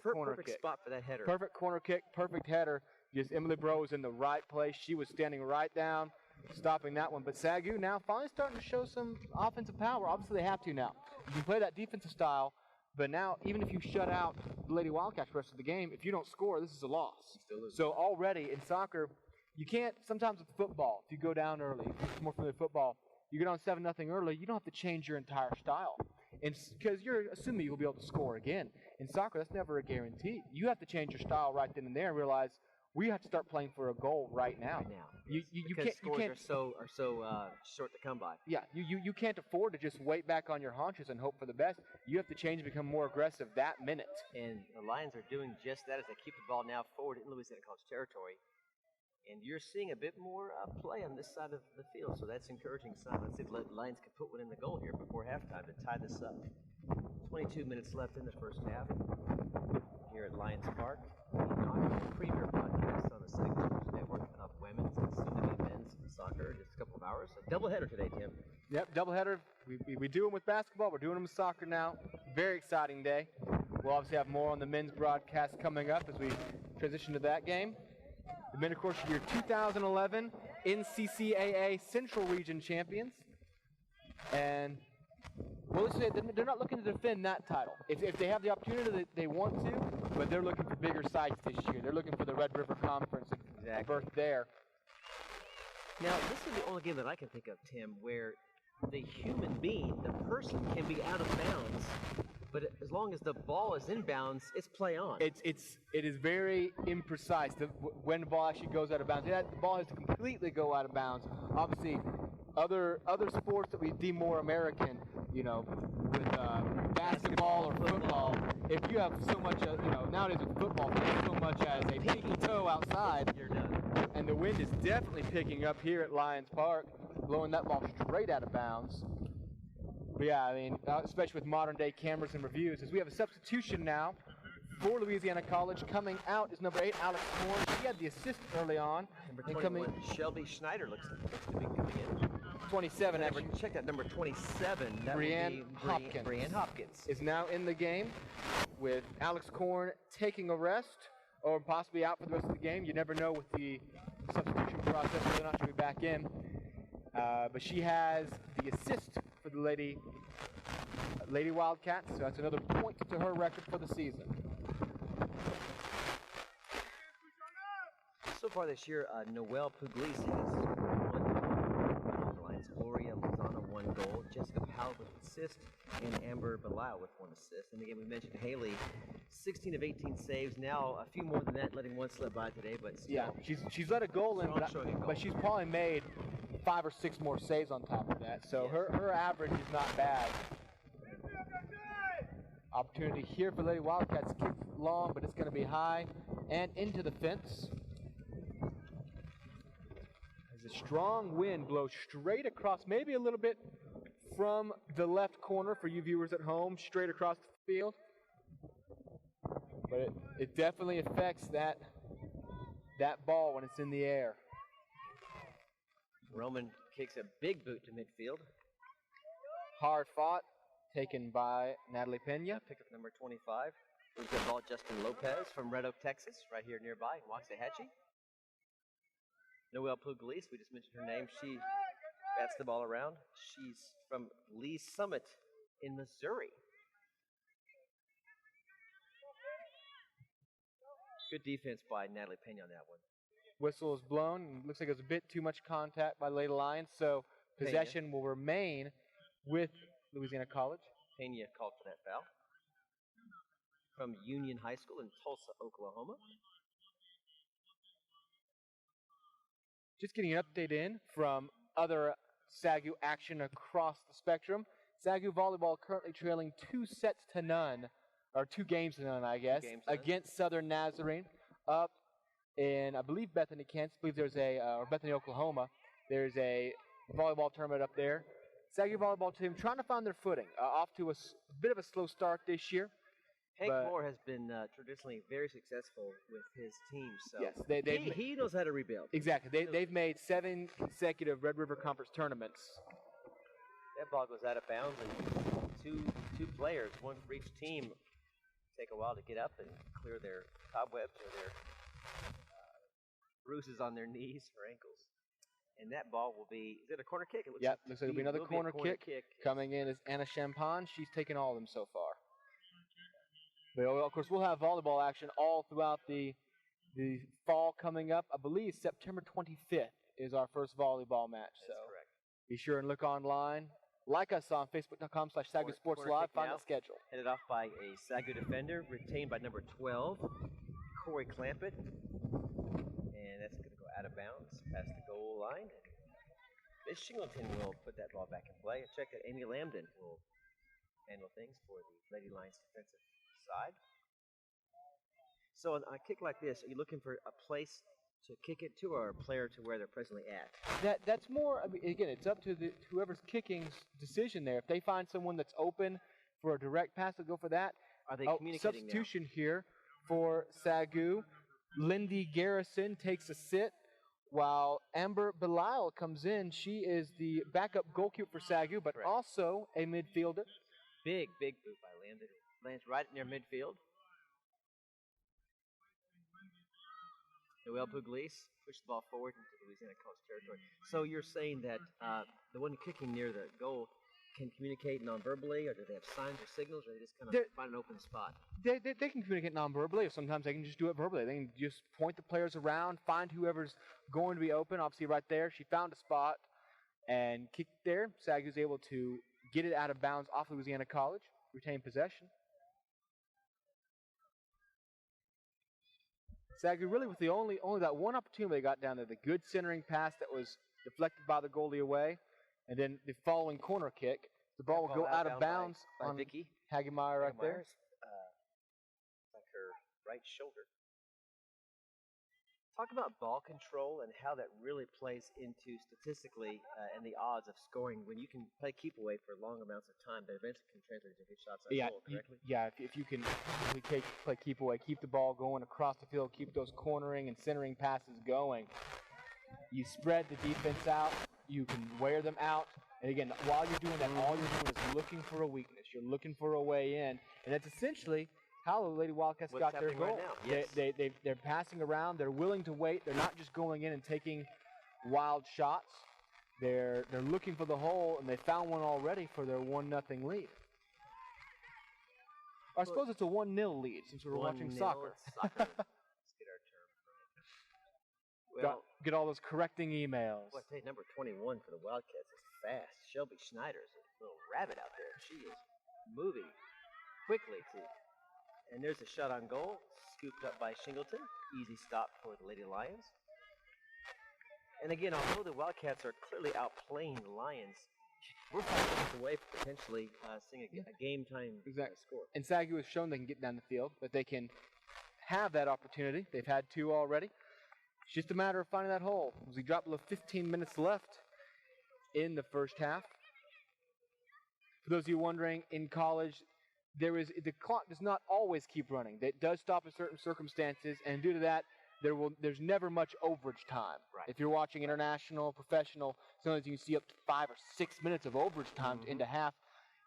corner kick. Spot for that header. Perfect corner kick, perfect header. Just Emily Bro was in the right place. She was standing right down, stopping that one. But SAGU now finally starting to show some offensive power. Obviously, they have to now. You can play that defensive style, but now even if you shut out the Lady Wildcats the rest of the game, if you don't score, this is a loss. So already in soccer, you can't. Sometimes with football, if you go down early, if you're more familiar with football, you get on 7-0 early. You don't have to change your entire style, because you're assuming you'll be able to score again. In soccer, that's never a guarantee. You have to change your style right then and there and realize we have to start playing for a goal right now. You because can't. Scores are so short to come by. Yeah, you can't afford to just wait back on your haunches and hope for the best. You have to change and become more aggressive that minute. And the Lions are doing just that as they keep the ball now forward in Louisiana College territory. And you're seeing a bit more play on this side of the field, so that's encouraging sign. Let's see if the Lions can put one in the goal here before halftime to tie this up. 22 minutes left in the first half here at Lions Park. The premier podcast on the SAGU Sports Network of women's and soon-to-be men's soccer in just a couple of hours. A doubleheader today, Tim. Yep, doubleheader. We do them with basketball. We're doing them with soccer now. Very exciting day. We'll obviously have more on the men's broadcast coming up as we transition to that game. The men, of course, are your 2011 NCCAA Central Region champions. And, well, let's say they're not looking to defend that title. If they have the opportunity, they want to, but they're looking for bigger sites this year. They're looking for the Red River Conference and birth there. Now, this is the only game that I can think of, Tim, where the human being, the person, can be out of bounds, but as long as the ball is in bounds, it's play on. It is very imprecise when the ball actually goes out of bounds. The ball has to completely go out of bounds. Obviously, other sports that we deem more American, with basketball or football, if you have so much, nowadays with football, there's so much as a pinky toe outside, you're done. And the wind is definitely picking up here at Lions Park, blowing that ball straight out of bounds. But yeah, I mean, especially with modern day cameras and reviews, as we have a substitution now for Louisiana College. Coming out is number 8, Alex Horn. She had the assist early on. Number 21, Shelby Schneider looks to be coming in. 27, actually. Check that, number 27. That Brianne Hopkins is now in the game with Alex Korn taking a rest or possibly out for the rest of the game. You never know with the substitution process whether or not she'll be back in. But she has the assist for the Lady Wildcats, so that's another point to her record for the season. So far this year, Noelle Pugliese has 1 Lions. Gloria Lousiana 1 goal. Jessica Powell with assist, and Amber Bilal with 1 assist. And again, we mentioned Haley, 16 of 18 saves. Now a few more than that, letting 1 slip by today, but still, yeah, she's let a goal in, but she's probably made 5 or 6 more saves on top of that. So her average is not bad. Opportunity here for Lady Wildcats. Kick long, but it's going to be high and into the fence. As a strong wind blows straight across, maybe a little bit from the left corner for you viewers at home, straight across the field. But it definitely affects that ball when it's in the air. Roman kicks a big boot to midfield. Hard fought, taken by Natalie Pena. Pick up number 25. Moves the ball, Justin Lopez from Red Oak, Texas, right here nearby in Waxahachie. Noelle Pugliese, we just mentioned her name. She bats the ball around. She's from Lee Summit in Missouri. Good defense by Natalie Pena on that one. Whistle is blown. Looks like it was a bit too much contact by Lady Lions, so possession will remain with Louisiana College. Pena called for that foul. From Union High School in Tulsa, Oklahoma. Just getting an update in from other SAGU action across the spectrum. SAGU volleyball currently trailing 2 games to none, I guess, against Southern Nazarene up in, I believe, Bethany, Kansas. I believe there's or Bethany, Oklahoma. There's a volleyball tournament up there. SAGU volleyball team trying to find their footing. Off to a bit of a slow start this year. Hank Moore has been traditionally very successful with his team. So yes, he knows how to rebuild. Exactly. They've made 7 consecutive Red River Conference tournaments. That ball goes out of bounds, and two players, one for each team, take a while to get up and clear their cobwebs or their bruises on their knees or ankles. And that ball will be, is it a corner kick? It looks looks like it'll be another corner kick. Coming in is Anna Champagne. She's taken all of them so far. But of course, we'll have volleyball action all throughout the fall coming up. I believe September 25th is our first volleyball match. That's correct. Be sure and look online. Like us on Facebook.com/SAGU Sports Live. Find the schedule. Headed off by a SAGU defender, retained by number 12, Corey Clampett. And that's going to go out of bounds past the goal line. Miss Shingleton will put that ball back in play. Check that Amy Lambden will handle things for the Lady Lions defensive side. So on a kick like this, are you looking for a place to kick it to, or a player to where they're presently at? That's more, I mean, again, it's up to whoever's kicking's decision there. If they find someone that's open for a direct pass, they'll go for that. Are they communicating substitution here for SAGU. Lindy Garrison takes a sit, while Amber Belial comes in. She is the backup goalkeeper for SAGU, but also a midfielder. Big boot by Lambden. Lands right near midfield. Noelle Pugliese pushed the ball forward into Louisiana College territory. So you're saying that the one kicking near the goal can communicate non-verbally, or do they have signs or signals, or they just kind of find an open spot? They can communicate non-verbally, or sometimes they can just do it verbally. They can just point the players around, find whoever's going to be open. Obviously right there, she found a spot and kicked there. SAGU's able to get it out of bounds off Louisiana College, retain possession. SAGU really with the only that one opportunity they got down there, the good centering pass that was deflected by the goalie away, and then the following corner kick. The ball will go out of bounds on Vicky Hagemeyer right there. Like her right shoulder. Talk about ball control and how that really plays into statistically and the odds of scoring when you can play keep away for long amounts of time that eventually can translate into good shots on goal, correctly? If you can play keep away, keep the ball going across the field, keep those cornering and centering passes going. You spread the defense out, you can wear them out, and again, while you're doing that, all you're doing is looking for a weakness. You're looking for a way in, and that's essentially how the Lady Wildcats got their goal. Right now. Yes. They're passing around. They're willing to wait. They're not just going in and taking wild shots. They're looking for the hole, and they found one already for their 1-0 lead. Or I suppose it's a 1-0 lead since we're watching soccer. Let's get our term right. Well, get all those correcting emails. Well, I tell you, number 21 for the Wildcats is fast. Shelby Schneider's a little rabbit out there. She is moving quickly too. And there's a shot on goal, scooped up by Shingleton. Easy stop for the Lady Lions. And again, although the Wildcats are clearly outplaying the Lions, we're 5 minutes away from potentially seeing a game-time score. And SAGU has shown they can get down the field, that they can have that opportunity. They've had 2 already. It's just a matter of finding that hole. As we drop below 15 minutes left in the first half. For those of you wondering, in college, the clock does not always keep running. It does stop in certain circumstances, and due to that, there's never much overage time. Right. If you're watching international, professional, sometimes you can see up to 5 or 6 minutes of overage time into half.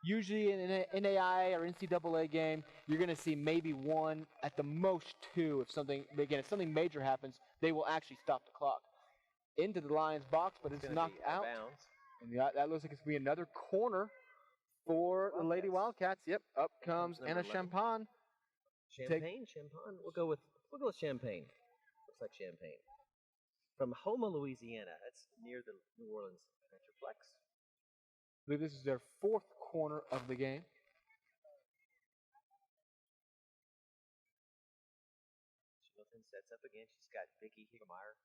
Usually in an NAIA or NCAA game, you're going to see maybe 1, at the most 2. If something major happens, they will actually stop the clock. Into the Lions box, but it's knocked out. And that looks like it's going to be another corner for the Lady Wildcats. Yep, up comes Anna Champagne. Champagne. We'll go with Champagne. Looks like Champagne. From Houma, Louisiana. That's near the New Orleans Metroplex. I believe this is their 4th corner of the game. Singleton sets up again. She's got Vicky Hagemeyer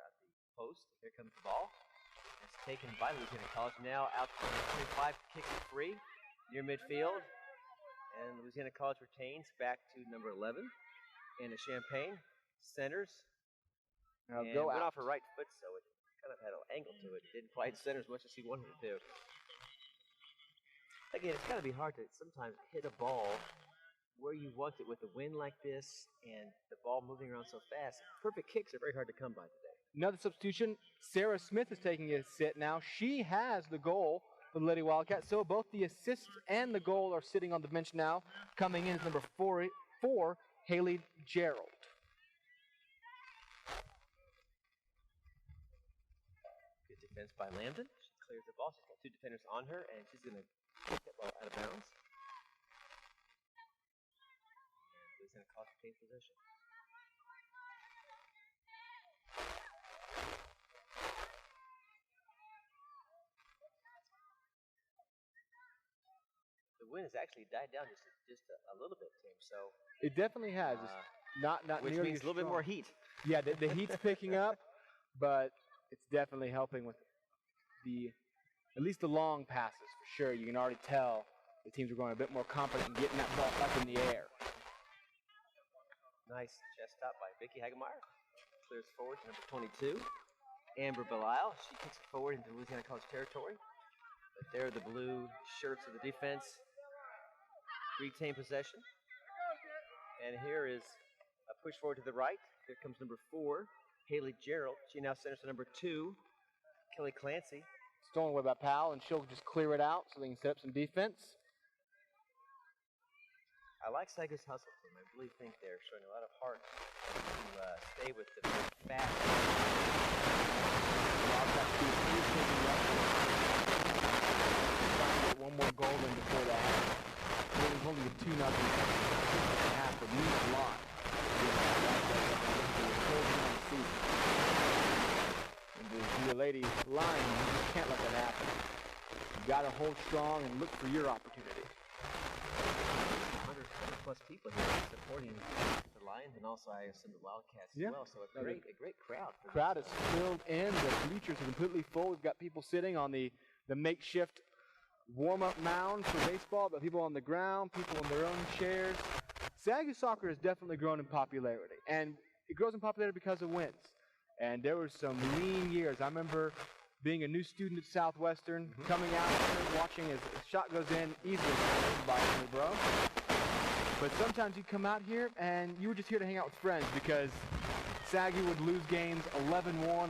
at the post. Here comes the ball. It's taken by Louisiana College. Now out to 25, kicks it free near midfield. And Louisiana College retains back to number 11. Anna Champagne centers. Now And go went out. off her right foot, so it kind of had an angle to it. Didn't quite center as much as she wanted it to. Again, it's got to be hard to sometimes hit a ball where you want it with a wind like this and the ball moving around so fast. Perfect kicks are very hard to come by today. Another substitution. Sarah Smith is taking a sit now. She has the goal for the Lady Wildcats. So both the assist and the goal are sitting on the bench now. Coming in is number four, Haley Gerald. Good defense by Lambden. She clears the ball. She's got two defenders on her, and she's going to kick that ball out of bounds. And Louisiana College retains possession. The wind has actually died down just a little bit, Tim. So It definitely has. It's not which nearly means as a little bit strong. more heat. Yeah, the heat's picking up, but it's definitely helping with at least the long passes for sure. You can already tell the teams are going a bit more confident in getting that ball up in the air. Nice chest stop by Vicky Hagemeyer. Clears forward to number 22. Amber Belisle. She kicks it forward into Louisiana College territory. But there are the blue shirts of the defense. Retain possession. And here is a push forward to the right. Here comes number 4, Haley Gerald. She now centers to number 2, Kelly Clancy. Stolen away by Powell, and she'll just clear it out so they can set up some defense. I like SAGU's hustle team. I really think they're showing a lot of heart to stay with the fast. One more goal in before that. It was only a 2-0 half, but means a lot. And the Lady Lions, you just can't let that happen. You got to hold strong and look for your opportunity. 100 plus people here supporting the Lions and also I assume the Wildcats as well. So a great crowd. Crowd is filled in. The bleachers are completely full. We've got people sitting on the makeshift warm-up mound for baseball, but people on the ground, people in their own chairs. SAGU soccer has definitely grown in popularity, and it grows in popularity because of wins. And there were some lean years. I remember being a new student at Southwestern, coming out here, watching as a shot goes in, easily by Emily Bro. But sometimes you come out here, and you were just here to hang out with friends because SAGU would lose games 11-1,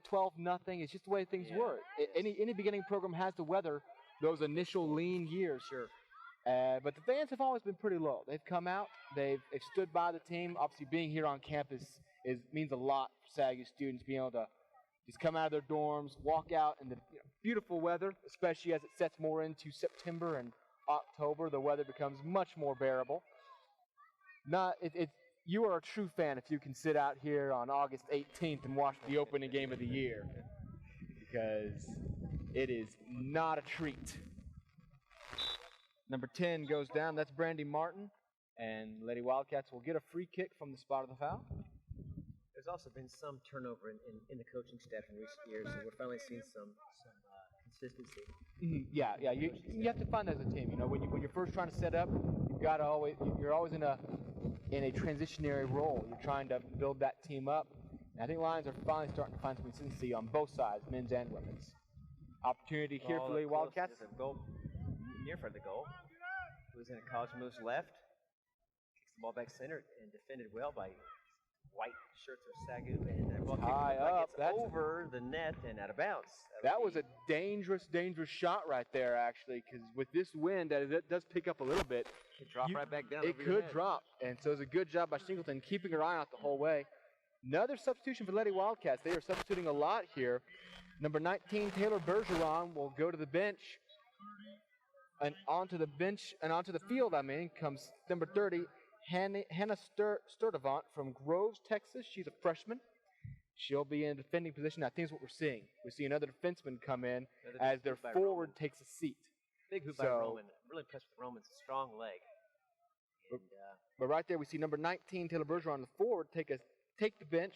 12-0. It's just the way things were. Any beginning program has to weather those initial lean years. Sure. But the fans have always been pretty loyal. They've come out. They've stood by the team. Obviously, being here on campus means a lot for SAGU students, being able to just come out of their dorms, walk out in the beautiful weather, especially as it sets more into September and October. The weather becomes much more bearable. You are a true fan if you can sit out here on August 18th and watch the opening game of the year, because it is not a treat. Number 10 goes down. That's Brandy Martin. And Lady Wildcats will get a free kick from the spot of the foul. There's also been some turnover in the coaching staff in recent years, so we're finally seeing some consistency. Mm-hmm. Yeah. You have to find that as a team. When you're first trying to set up, you're always in a transitionary role. You're trying to build that team up. And I think Lions are finally starting to find some consistency on both sides, men's and women's. Opportunity here for Lady Wildcats. Goal near front of the goal. Louisiana College moves left, kicks the ball back center, and defended well by white shirts of SAGU. And that ball high up. That's over the net and out of bounds. That was a dangerous shot right there, actually, because with this wind, it does pick up a little bit. It drop right back down. It could drop, and so it was a good job by Singleton keeping her eye out the whole way. Another substitution for Lady Wildcats. They are substituting a lot here. Number 19, Taylor Bergeron, will go to the bench. And onto the field, comes number 30, Hannah Sturdivant from Groves, Texas. She's a freshman. She'll be in a defending position. I think that's what we're seeing. We see another defenseman come in as their forward takes a seat. Big hoop by Roman. Really impressed with Roman's strong leg. And, but right there, we see number 19, Taylor Bergeron, on the forward, take the bench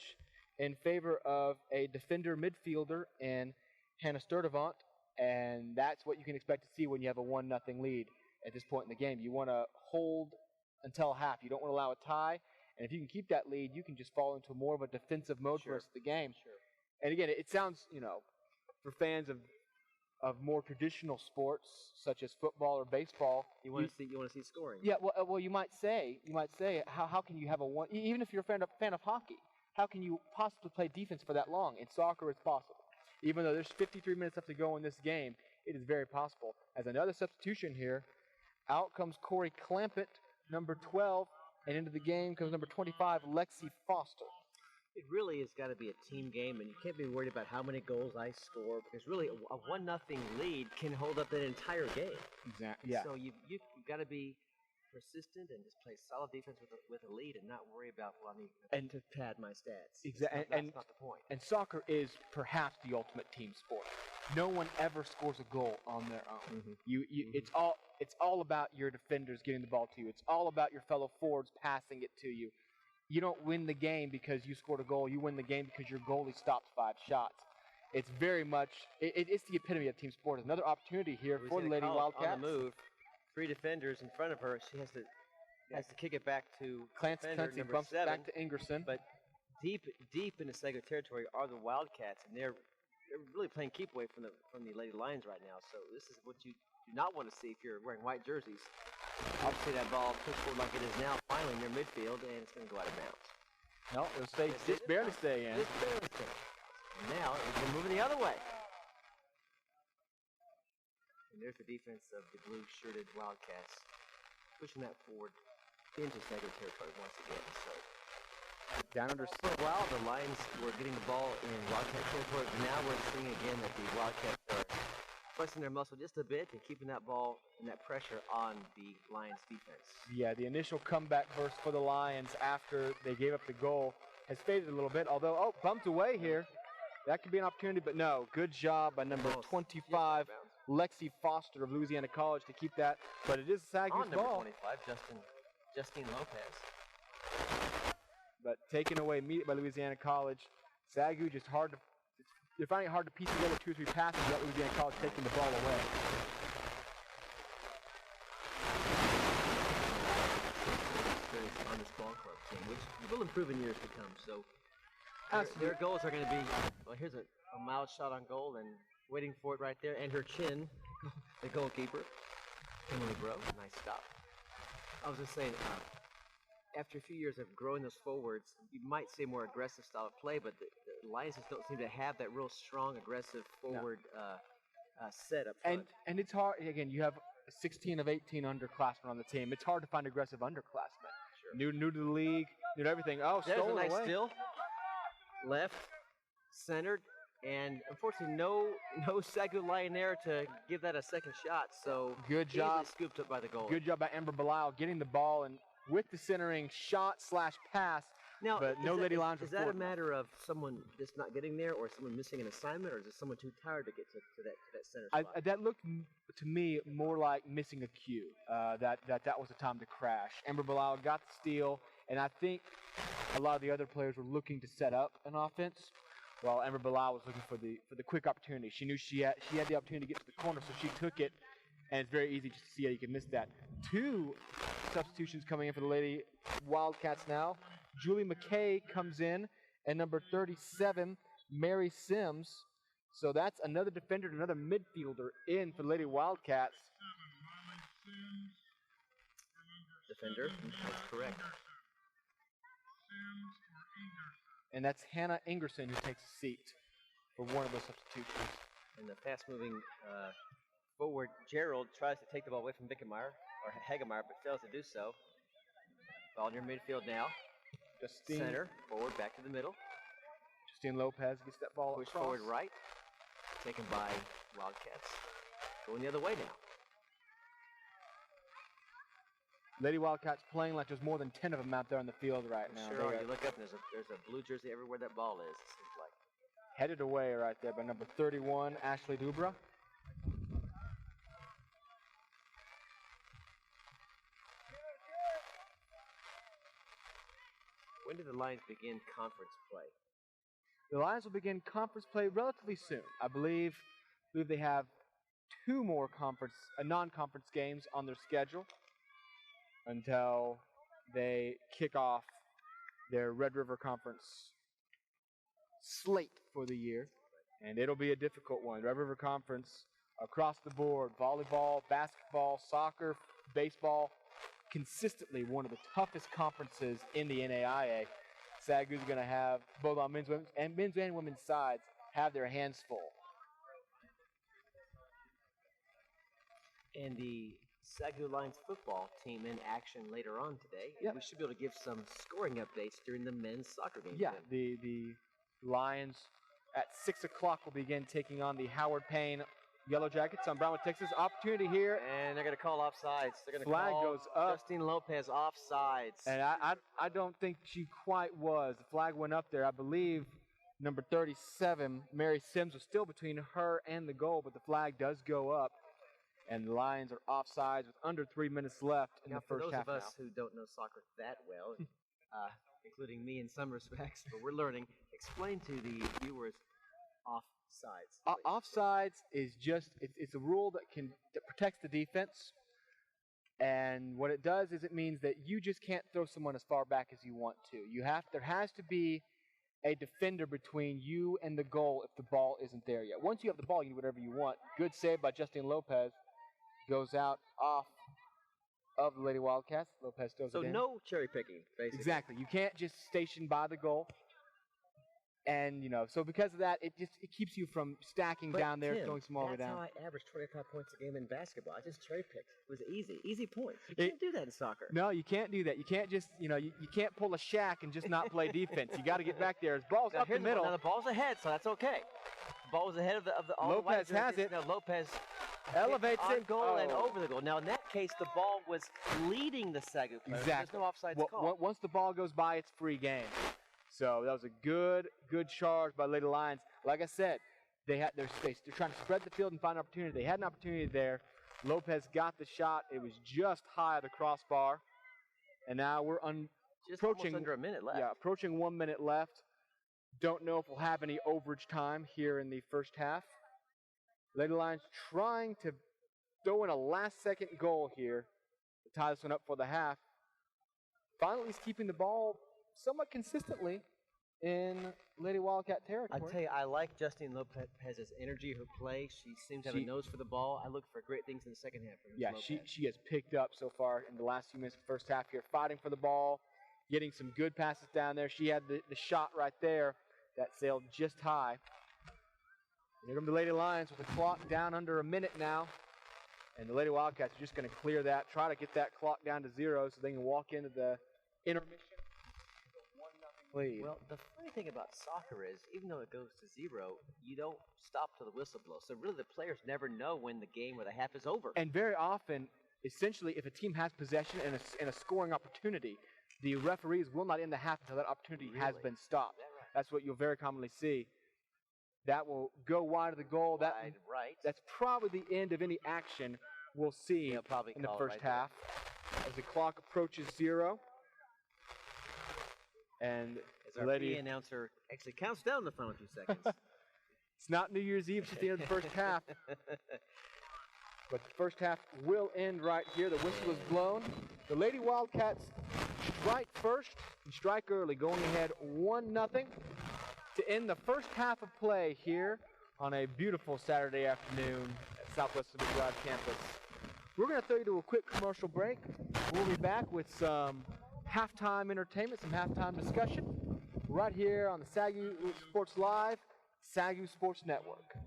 in favor of a defender midfielder in Hannah Sturdivant, and that's what you can expect to see when you have a 1-0 lead at this point in the game. You want to hold until half. You don't want to allow a tie, and if you can keep that lead, you can just fall into more of a defensive mode for the rest of the game. Sure. And again, it sounds, for fans of more traditional sports such as football or baseball, you want to see scoring. Yeah, well, you might say, how can you have a one? Even if you're a fan of hockey, how can you possibly play defense for that long? In soccer, it's possible. Even though there's 53 minutes left to go in this game, it is very possible. As another substitution here, out comes Corey Clampett, number 12, and into the game comes number 25, Lexi Foster. It really has got to be a team game, and you can't be worried about how many goals I score, because really a 1-0 lead can hold up an entire game. Exactly. Yeah. So you've got to be persistent and just play solid defense with a lead and not worry about, to pad my stats. Exactly. That's not the point. And soccer is perhaps the ultimate team sport. No one ever scores a goal on their own. Mm-hmm. It's all about your defenders getting the ball to you. It's all about your fellow forwards passing it to you. You don't win the game because you scored a goal. You win the game because your goalie stopped 5 shots. It's very much, it's the epitome of team sport. Another opportunity here for the Lady Wildcats. On the move, 3 defenders in front of her. She has to kick it back to Clancy bumps 7, back to Ingerson. But deep into SAGU territory are the Wildcats, and they're really playing keep away from the Lady Lions right now. So this is what you do not want to see if you're wearing white jerseys. Obviously, that ball pushed forward like it is now, finally near midfield, and it's going to go out of bounds. No, it'll stay, just barely stay in. Just barely stay. And now it's moving the other way. And there's the defense of the blue-shirted Wildcats, pushing that forward into SAGU territory once again. So down under for a while, the Lions were getting the ball in Wildcat territory. Now we're seeing again that the Wildcats are flexing their muscle just a bit and keeping that ball and that pressure on the Lions defense. Yeah, the initial comeback burst for the Lions after they gave up the goal has faded a little bit, although, bumped away here. That could be an opportunity, but no. Good job by number 25, Lexi Foster of Louisiana College to keep that, but it is SAGU's ball. Number 25, Justine Lopez. But taken away immediately by Louisiana College. SAGU just they're finding it hard to piece together 2 or 3 passes without Louisiana College taking the ball away. On this ball club team, which will improve in years to come. So their goals are going to be, well, here's a mild shot on goal and waiting for it right there, and her chin, the goalkeeper, Emily Bro, nice stop. I was just saying, after a few years of growing those forwards, you might see a more aggressive style of play, but the Lions just don't seem to have that real strong, aggressive forward set up front. And it's hard, again, you have 16 of 18 underclassmen on the team. It's hard to find aggressive underclassmen. Sure. New to the league, new to everything. Oh, there's stolen a nice away. steal. Left, centered, and unfortunately no SAGU Lionnaire to give that a second shot. So good job, scooped up by the goal. Good job by Amber Bilal getting the ball and with the centering shot/pass. Now, but no Lady Lions. Is that a matter of someone just not getting there, or someone missing an assignment, or is it someone too tired to get to that center spot? That looked to me more like missing a cue. That was the time to crash. Amber Bilal got the steal, and I think a lot of the other players were looking to set up an offense, while Amber Bilal was looking for the quick opportunity. She knew she had the opportunity to get to the corner, so she took it. And it's very easy just to see how you can miss that. 2 substitutions coming in for the Lady Wildcats now. Julie McKay comes in, and number 37, Mary Sims. So that's another defender, another midfielder in for the Lady Wildcats. Defender, that's correct. And that's Hannah Ingerson who takes a seat for one of those substitutions. And the fast-moving forward, Gerald, tries to take the ball away from Bickemeyer, or Hagemeyer, but fails to do so. Ball near midfield now. Justine, center, forward, back to the middle. Justine Lopez gets that ball push across. Forward right. Taken by Wildcats. Going the other way now. Lady Wildcats playing like there's more than 10 of them out there on the field right now. Sure, you look up and there's a blue jersey everywhere that ball is, it seems like. Headed away right there by number 31, Ashley Dubra. When do the Lions begin conference play? The Lions will begin conference play relatively soon. I believe they have 2 more non-conference games on their schedule until they kick off their Red River Conference slate for the year, and it'll be a difficult one. Red River Conference across the board, volleyball, basketball, soccer, baseball, consistently one of the toughest conferences in the NAIA. SAGU's going to have, both on men's and women's sides, have their hands full. And the SAGU Lions football team in action later on today. Yep. We should be able to give some scoring updates during the men's soccer game. Yeah, the Lions at 6 o'clock will begin taking on the Howard Payne Yellow Jackets on Brownwood, Texas. Opportunity here. And they're going to call offsides. They're going to Flag call goes up. Justine Lopez offsides. And I don't think she quite was. The flag went up there. I believe number 37, Mary Sims, was still between her and the goal, but the flag does go up. And the Lions are offsides with under 3 minutes left in the first half. For those of us who don't know soccer that well, including me in some respects, but we're learning, explain to the viewers offsides. Offsides is just, it's a rule that protects the defense. And what it does is it means that you just can't throw someone as far back as you want to. There has to be a defender between you and the goal if the ball isn't there yet. Once you have the ball, you can do whatever you want. Good save by Justine Lopez. Goes out off of the Lady Wildcats. Lopez throws it in. So no cherry picking, basically. Exactly. You can't just station by the goal. And, so because of that, it keeps you from stacking down there, Tim, throwing some all the way down. That's how I averaged 25 points a game in basketball. I just cherry picked. It was easy points. You can't do that in soccer. No, you can't do that. You can't just, you can't pull a Shaq and just not play defense. You got to get back there. His ball's up the middle. Now the ball's ahead, so that's okay. The ball's ahead of all Lopez the has it. Now Lopez elevates on it. goal and over the goal. Now in that case, the ball was leading the SAGU player. Exactly. There's no offsides call. Once the ball goes by, it's free game. So that was a good charge by Lady Lions. Like I said, they had their space. They're trying to spread the field and find an opportunity. They had an opportunity there. Lopez got the shot. It was just high of the crossbar. And now we're approaching under a minute left. Yeah, approaching 1 minute left. Don't know if we'll have any overage time here in the first half. Lady Lions trying to throw in a last-second goal here to tie this one up for the half. Finally, he's keeping the ball somewhat consistently in Lady Wildcat territory. I tell you, I like Justine Lopez's energy, her play. She seems to have a nose for the ball. I look for great things in the second half. Yeah, she has picked up so far in the last few minutes of the first half here, fighting for the ball, getting some good passes down there. She had the shot right there that sailed just high. Here come the Lady Lions with the clock down under a minute now. And the Lady Wildcats are just going to clear that, try to get that clock down to 0 so they can walk into the intermission. Lead. Well, the funny thing about soccer is, even though it goes to 0, you don't stop till the whistle blows. So really the players never know when the game or the half is over. And very often, essentially, if a team has possession and a scoring opportunity, the referees will not end the half until that opportunity has been stopped. Right? That's what you'll very commonly see. That will go wide of the goal. Right. That's probably the end of any action we'll see in the first half. As the clock approaches 0. And as our PA announcer actually counts down the final few seconds. It's not New Year's Eve, it's the end of the first half. But the first half will end right here. The whistle is blown. The Lady Wildcats strike first and strike early, going ahead 1-0 to end the first half of play here on a beautiful Saturday afternoon at Southwest Pacific Drive campus. We're going to throw you to a quick commercial break. We'll be back with some halftime entertainment, some halftime discussion, right here on the SAGU Sports Live, SAGU Sports Network.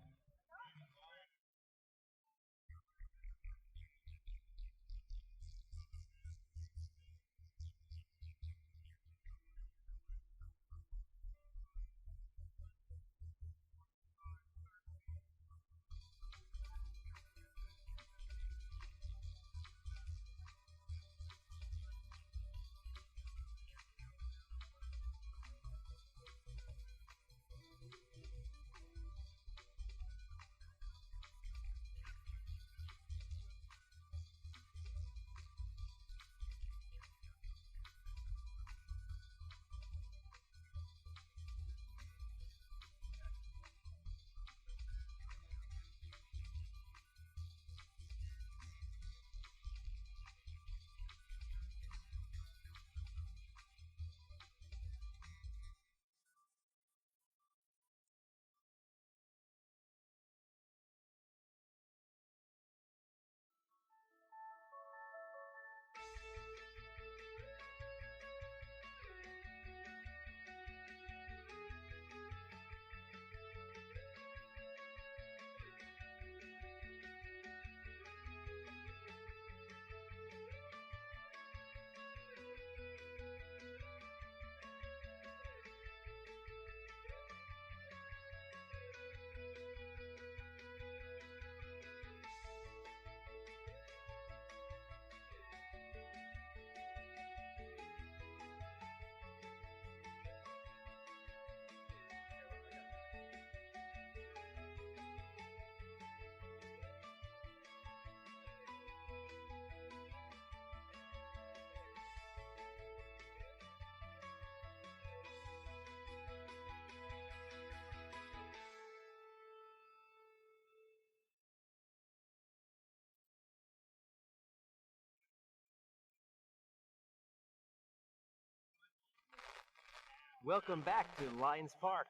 Welcome back to Lions Park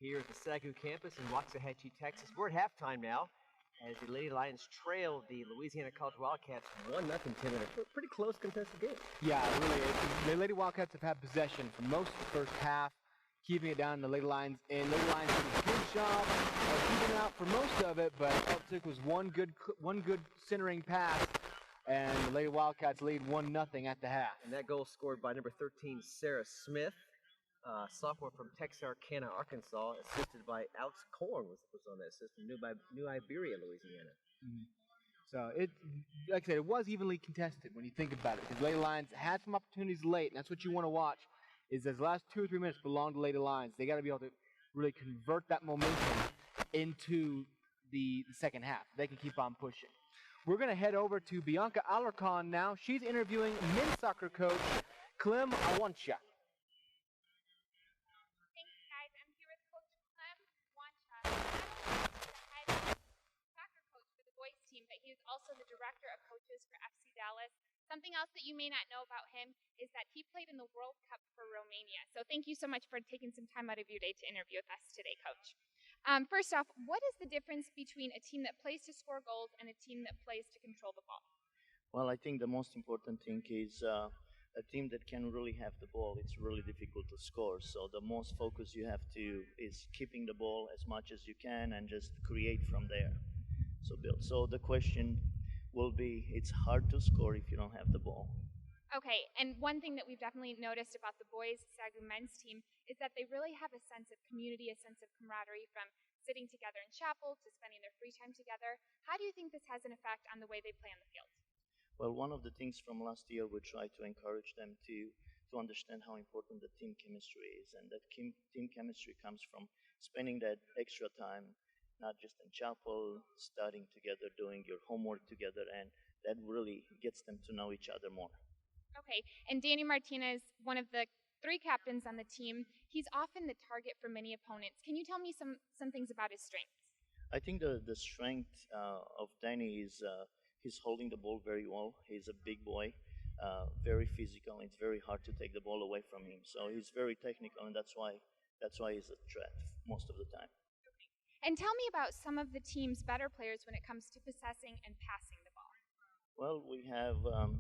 here at the SAGU campus in Waxahachie, Texas. We're at halftime now as the Lady Lions trail the Louisiana College Wildcats 1-0, 10 minutes. Pretty close contested game. Yeah, it really is. The Lady Wildcats have had possession for most of the first half, keeping it down in the Lady Lions. And Lady Lions did a good job of keeping it out for most of it, but all it took was one good centering pass, and the Lady Wildcats lead 1-0 at the half. And that goal scored by number 13, Sarah Smith, sophomore from Texarkana, Arkansas, assisted by Alex Korn was on that assist from New Iberia, Louisiana. Mm-hmm. So it, like I said, it was evenly contested when you think about it, because Lady Lions had some opportunities late, and that's what you want to watch. Is those last 2 or 3 minutes belong to Lady Lions. They got to be able to really convert that momentum into the second half. They can keep on pushing. We're going to head over to Bianca Alarcon now. She's interviewing men's soccer coach Clem Awancha. Thanks, guys. I'm here with Coach Clem Awancha, the head soccer coach for the boys team, but he is also the director of coaches for FC Dallas. Something else that you may not know about him is that he played in the World Cup for Romania. So thank you so much for taking some time out of your day to interview with us today, Coach. First off, what is the difference between a team that plays to score goals and a team that plays to control the ball? Well, I think the most important thing is a team that can really have the ball. It's really difficult to score. So the most focus you have to is keeping the ball as much as you can and just create from there. So the question will be, it's hard to score if you don't have the ball. Okay, and one thing that we've definitely noticed about the boys SAGU men's team is that they really have a sense of community, a sense of camaraderie, from sitting together in chapel to spending their free time together. How do you think this has an effect on the way they play on the field? Well, one of the things from last year, we tried to encourage them to understand how important the team chemistry is, and that team chemistry comes from spending that extra time, not just in chapel, studying together, doing your homework together, and that really gets them to know each other more. Okay, and Danny Martinez, one of the 3 captains on the team, he's often the target for many opponents. Can you tell me some things about his strengths? I think the strength of Danny is he's holding the ball very well. He's a big boy, very physical. It's very hard to take the ball away from him. So he's very technical, and that's why he's a threat most of the time. Okay. And tell me about some of the team's better players when it comes to possessing and passing the ball. Well, we have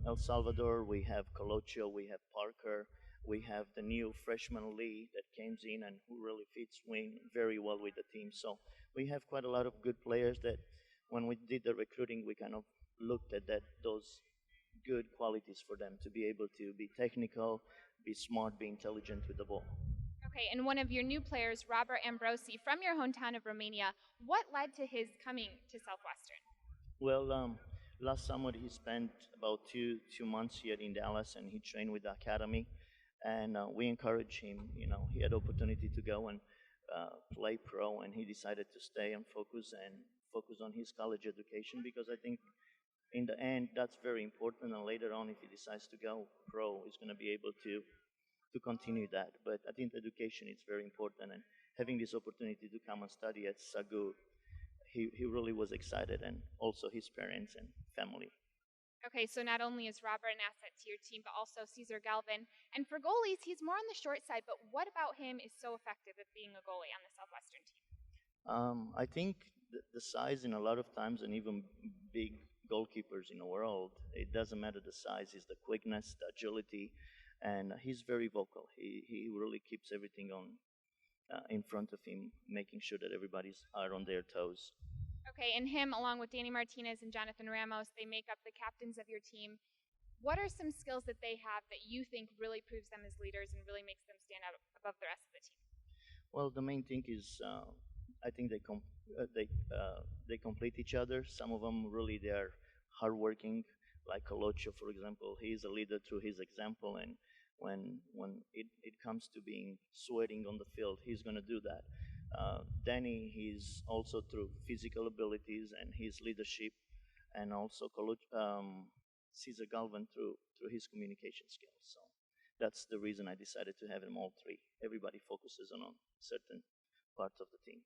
El Salvador, we have Colocho, we have Parker, we have the new freshman Lee that came in and who really fits very well with the team. So we have quite a lot of good players that when we did the recruiting, we kind of looked at those good qualities for them to be able to be technical, be smart, be intelligent with the ball. Okay, and one of your new players, Robert Ambrosi, from your hometown of Romania, what led to his coming to Southwestern? Well, last summer he spent about two months here in Dallas, and he trained with the academy, and we encouraged him. You know, he had opportunity to go and play pro, and he decided to stay and focus on his college education, because I think in the end that's very important, and later on if he decides to go pro, he's going to be able to continue that. But I think education is very important, and having this opportunity to come and study at SAGU, he really was excited, and also his parents and family. Okay, so not only is Robert an asset to your team, but also Cesar Galvin. And for goalies, he's more on the short side, but what about him is so effective at being a goalie on the Southwestern team? I think the size in a lot of times, and even big goalkeepers in the world, it doesn't matter the size, it's the quickness, the agility, and he's very vocal. He really keeps everything on in front of him, making sure that everybody's are on their toes. Okay, and him, along with Danny Martinez and Jonathan Ramos, they make up the captains of your team. What are some skills that they have that you think really proves them as leaders and really makes them stand out above the rest of the team? Well, the main thing is I think they complete each other. Some of them really they are hardworking, like Colocho, for example. He is a leader through his example, and when it comes to being sweating on the field, he's going to do that. Danny, he's also through physical abilities and his leadership, and also Cesar Galvin through his communication skills. So that's the reason I decided to have them all 3. Everybody focuses on certain parts of the team.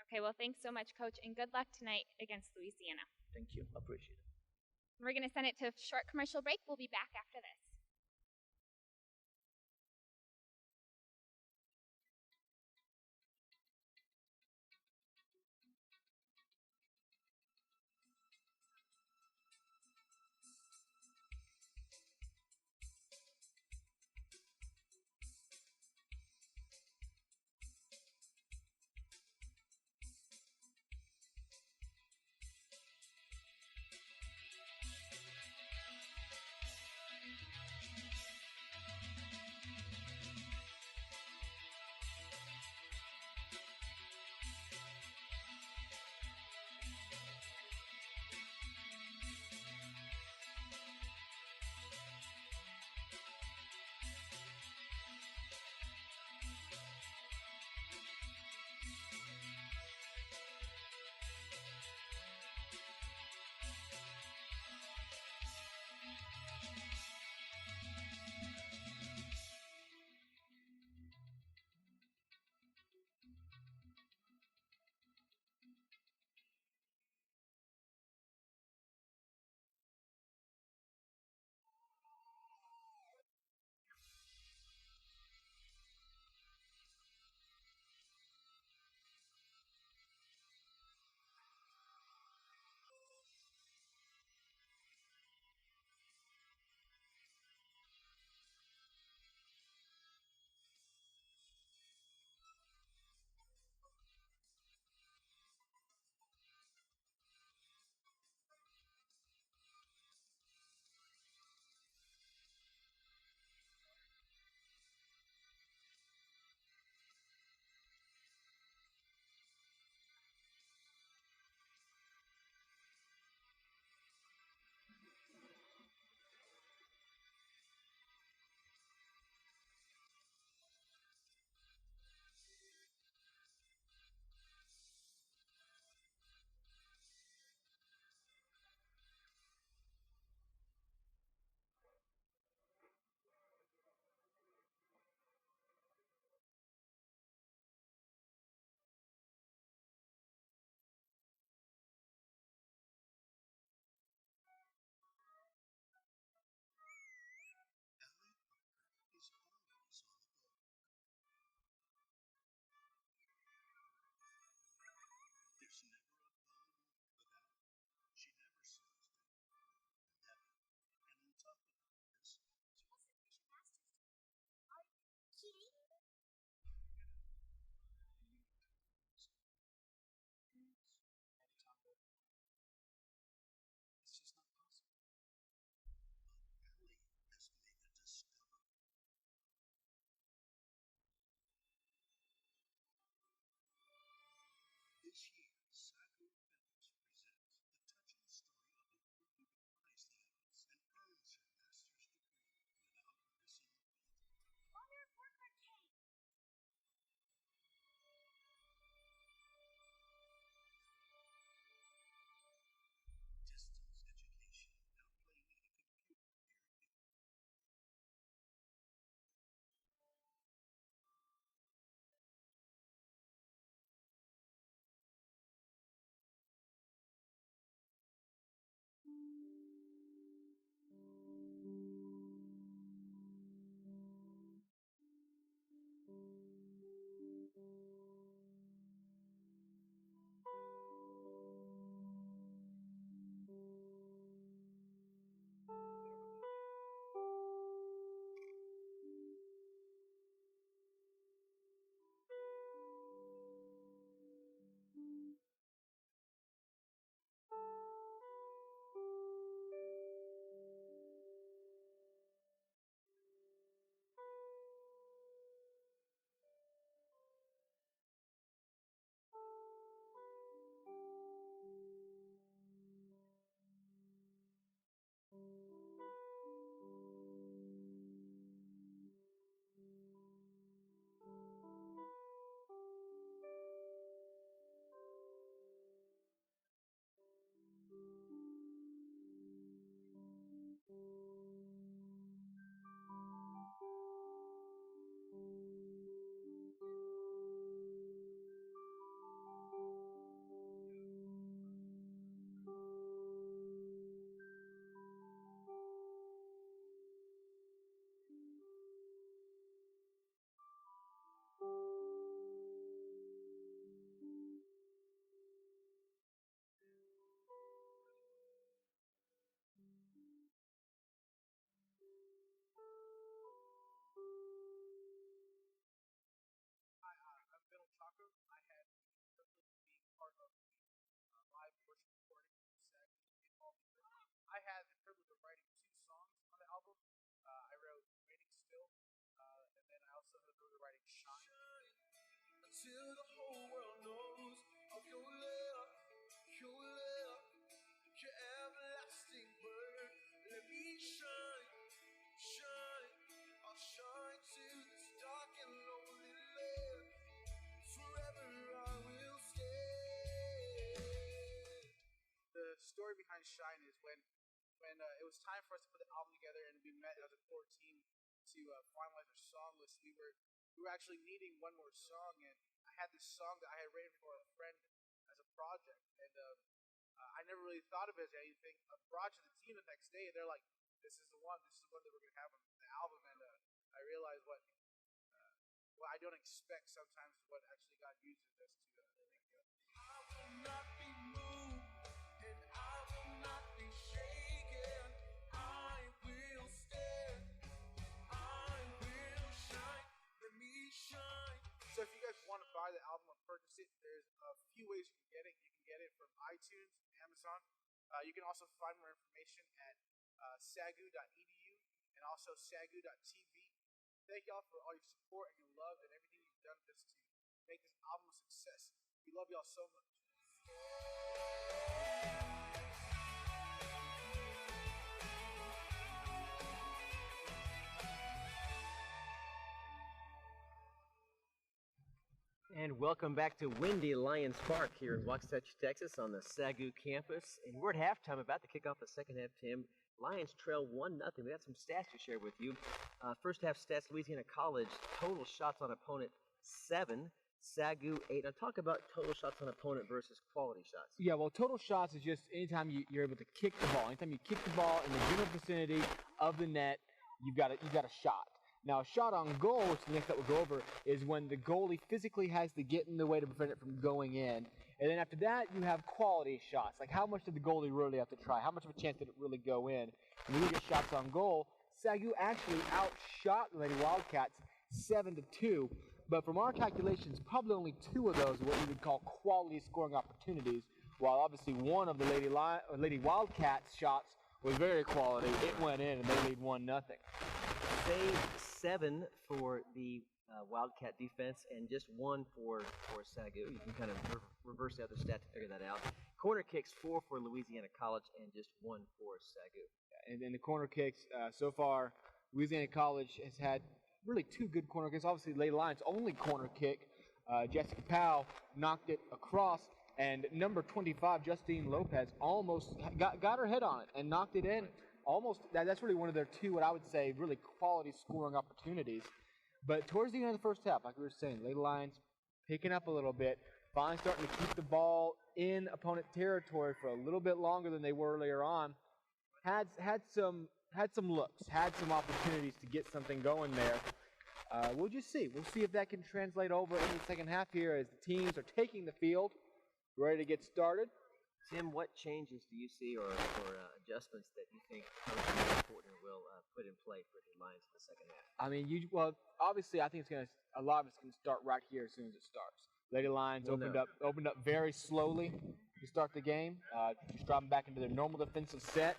Okay, well, thanks so much, Coach, and good luck tonight against Louisiana. Thank you. Appreciate it. We're going to send it to a short commercial break. We'll be back after this. This year, SAGU Athletics presents the touching story of a woman who defies the odds and earns her master's degree without missing a beat. Distance education, now playing at a computer near you. Hi, I'm Bill Taco. I had the privilege of being part of the live worship recording from SAGU in Albany. I had the privilege of writing 2 songs on the album. I wrote Waiting Still, and then I also had the privilege of writing Shine. Until the whole world knows of your love, your everlasting word. Let me shine, shine, I'll shine to this dark and lonely land. Forever I will stay. The story behind Shine is when it was time for us to put the album together and we met as a core team to finalize our song list. We were actually needing one more song, and I had this song that I had written for a friend as a project, and I never really thought of it as anything. I brought it to the team the next day, and they're like, this is the one that we're gonna have on the album." And I realized what I don't expect sometimes is what actually God uses us to make it. I will not be moved, and I will not be shaken. I will stand, I will shine. Let me shine. So if you guys want to buy the album or purchase it, there's a few ways you can get it. You can get it from iTunes, Amazon. You can also find more information at sagu.edu and also sagu.tv. Thank y'all for all your support and your love and everything you've done just to make this album a success. We love y'all so much. And welcome back to windy Lions Park here in Waxahachie, Texas on the SAGU campus. And we're at halftime, about to kick off the second half, Tim. Lions trail 1-0. We got some stats to share with you. First half stats, Louisiana College, total shots on opponent 7, SAGU 8. Now talk about total shots on opponent versus quality shots. Yeah, well, total shots is just anytime you're able to kick the ball. Anytime you kick the ball in the general vicinity of the net, you've got a shot. Now, a shot on goal, which the next that we'll go over, is when the goalie physically has to get in the way to prevent it from going in. And then after that, you have quality shots. Like, how much did the goalie really have to try? How much of a chance did it really go in? When you look at shots on goal, SAGU actually outshot the Lady Wildcats 7-2. But from our calculations, probably only 2 of those are what we would call quality scoring opportunities, while obviously one of the Lady Wildcats shots was very quality. It went in, and they lead 1-0. Save 7 for the Wildcat defense and just 1 for SAGU. You can kind of reverse the other stat to figure that out. Corner kicks 4 for Louisiana College and just 1 for SAGU. And in the corner kicks, so far, Louisiana College has had really 2 good corner kicks. Obviously, Lady Lions' only corner kick, Jessica Powell knocked it across, and number 25, Justine Lopez, almost got her head on it and knocked it in. Almost, that's really one of their 2, what I would say, really quality scoring opportunities. But towards the end of the first half, like we were saying, Lady Lions picking up a little bit, finally starting to keep the ball in opponent territory for a little bit longer than they were earlier on. Had some looks, had some opportunities to get something going there. We'll just see. We'll see if that can translate over in the second half here as the teams are taking the field, ready to get started. Tim, what changes do you see or adjustments that you think Coach Portner will put in play for the Lions in the second half? I mean, obviously, I think a lot of it's going to start right here as soon as it starts. Lady Lions opened up very slowly to start the game, just dropping back into their normal defensive set.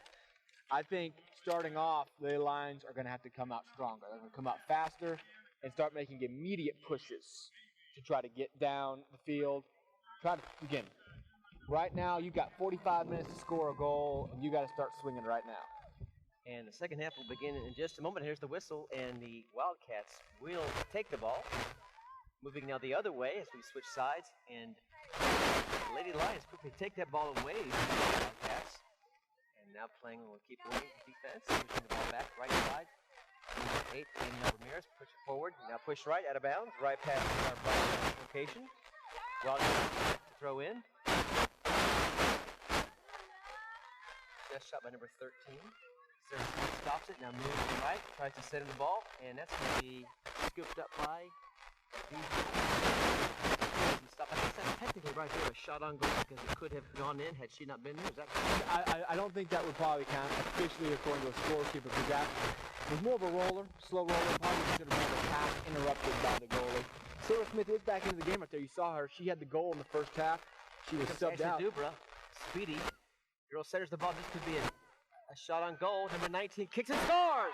I think starting off, Lady Lions are going to have to come out stronger. They're going to come out faster and start making immediate pushes to try to get down the field. Again, right now you've got 45 minutes to score a goal, and you got to start swinging right now. And the second half will begin in just a moment. Here's the whistle, and the Wildcats will take the ball. Moving now the other way as we switch sides, and the Lady Lions quickly take that ball away from the Wildcats. And now playing on keep winning defense, pushing the ball back right side. Number 8, Danielle Ramirez, push it forward. Now push right, out of bounds, right past our location. Wildcats to throw in. Best shot by number 13. Sarah Smith stops it, now moves to the right, tries to set in the ball, and that's going to be scooped up by I guess that's technically right there a shot on goal because it could have gone in had she not been there. Is that correct? I don't think that would probably count officially according to a scorekeeper because that was more of a roller, slow roller, probably considered more of a pass interrupted by the goalie. Sarah Smith is back into the game right there. You saw her. She had the goal in the first half. She was subbed out. Dubra, speedy. Girl centers the ball. This could be a shot on goal. Number 19 kicks and scores!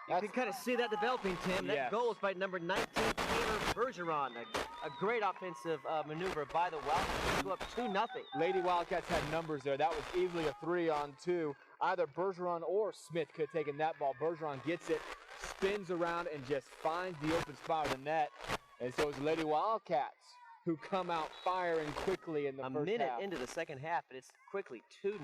You can kind of see that developing, Tim. That goal is by number 19, Taylor Bergeron. A great offensive maneuver by the Wildcats. Go up 2-0. Lady Wildcats had numbers there. That was easily a 3-on-2. Either Bergeron or Smith could have taken that ball. Bergeron gets it, spins around, and just finds the open spot of the net. And so it's Lady Wildcats who come out firing quickly in the first half. A minute into the second half, but it's quickly 2-0.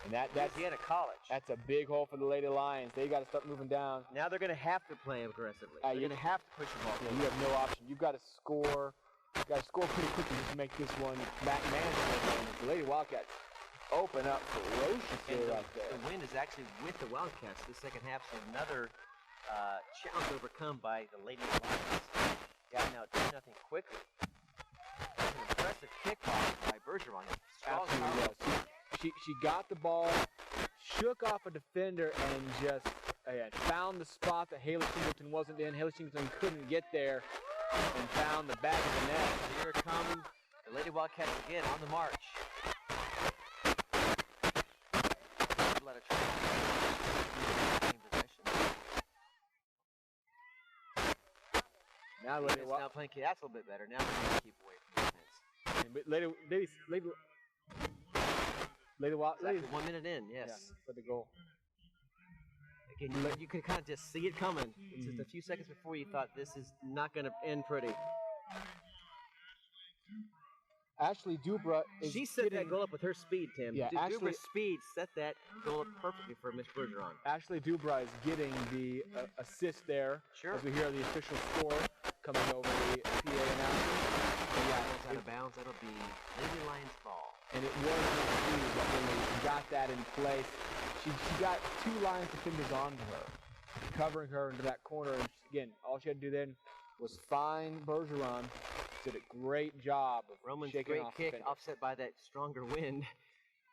And that's Louisiana College. That's a big hole for the Lady Lions. They got to start moving down. Now they're going to have to play aggressively. They're going to have to push the ball. Yeah, you have no option. You've got to score. You've got to score pretty quickly just to make this one manageable. The Lady Wildcats open up ferociously right there. The wind is actually with the Wildcats this second half, so another challenge overcome by the Lady Lions. Got now 2-0 quickly. An impressive kickoff by Bergeron. Absolutely was. She got the ball, shook off a defender, and just found the spot that Haley Singleton wasn't in. Haley Singleton couldn't get there and found the back of the net. Here come the Lady Wildcats again on the march. Now now playing that's a little bit better. Now they're going to keep away from the defense. Exactly 1 minute in, yes. Yeah, for the goal. Again, you could kind of just see it coming. It's just a few seconds before you thought this is not going to end pretty. Ashley Dubra is She set that goal up with her speed, Tim. Yeah, Dubra's speed set that goal up perfectly for Miss Bergeron. Ashley Dubra is getting the assist there. Sure. As we hear the official score coming over the PA announcement. Out of bounds. That'll be Lady Lions ball. And it was speed that when they got that in place, she got 2 Lions defenders onto her, covering her into that corner. And again, all she had to do then was find Bergeron. Did a great job of Roman's shaking great off kick defender. offset by that stronger wind,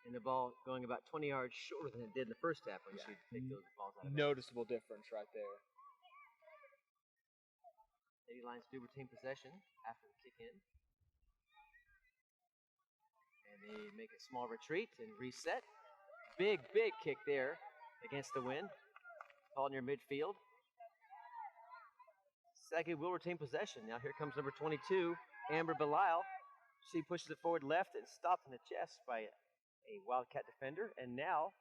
and the ball going about 20 yards shorter than it did in the first half when she picked those balls out of bounds. Noticeable difference right there. Lady Lions do retain possession after the kick in. And they make a small retreat and reset. Big kick there against the wind. Ball near midfield. SAGU will retain possession. Now here comes number 22, Amber Belisle. She pushes it forward left and stopped in the chest by a Wildcat defender. And now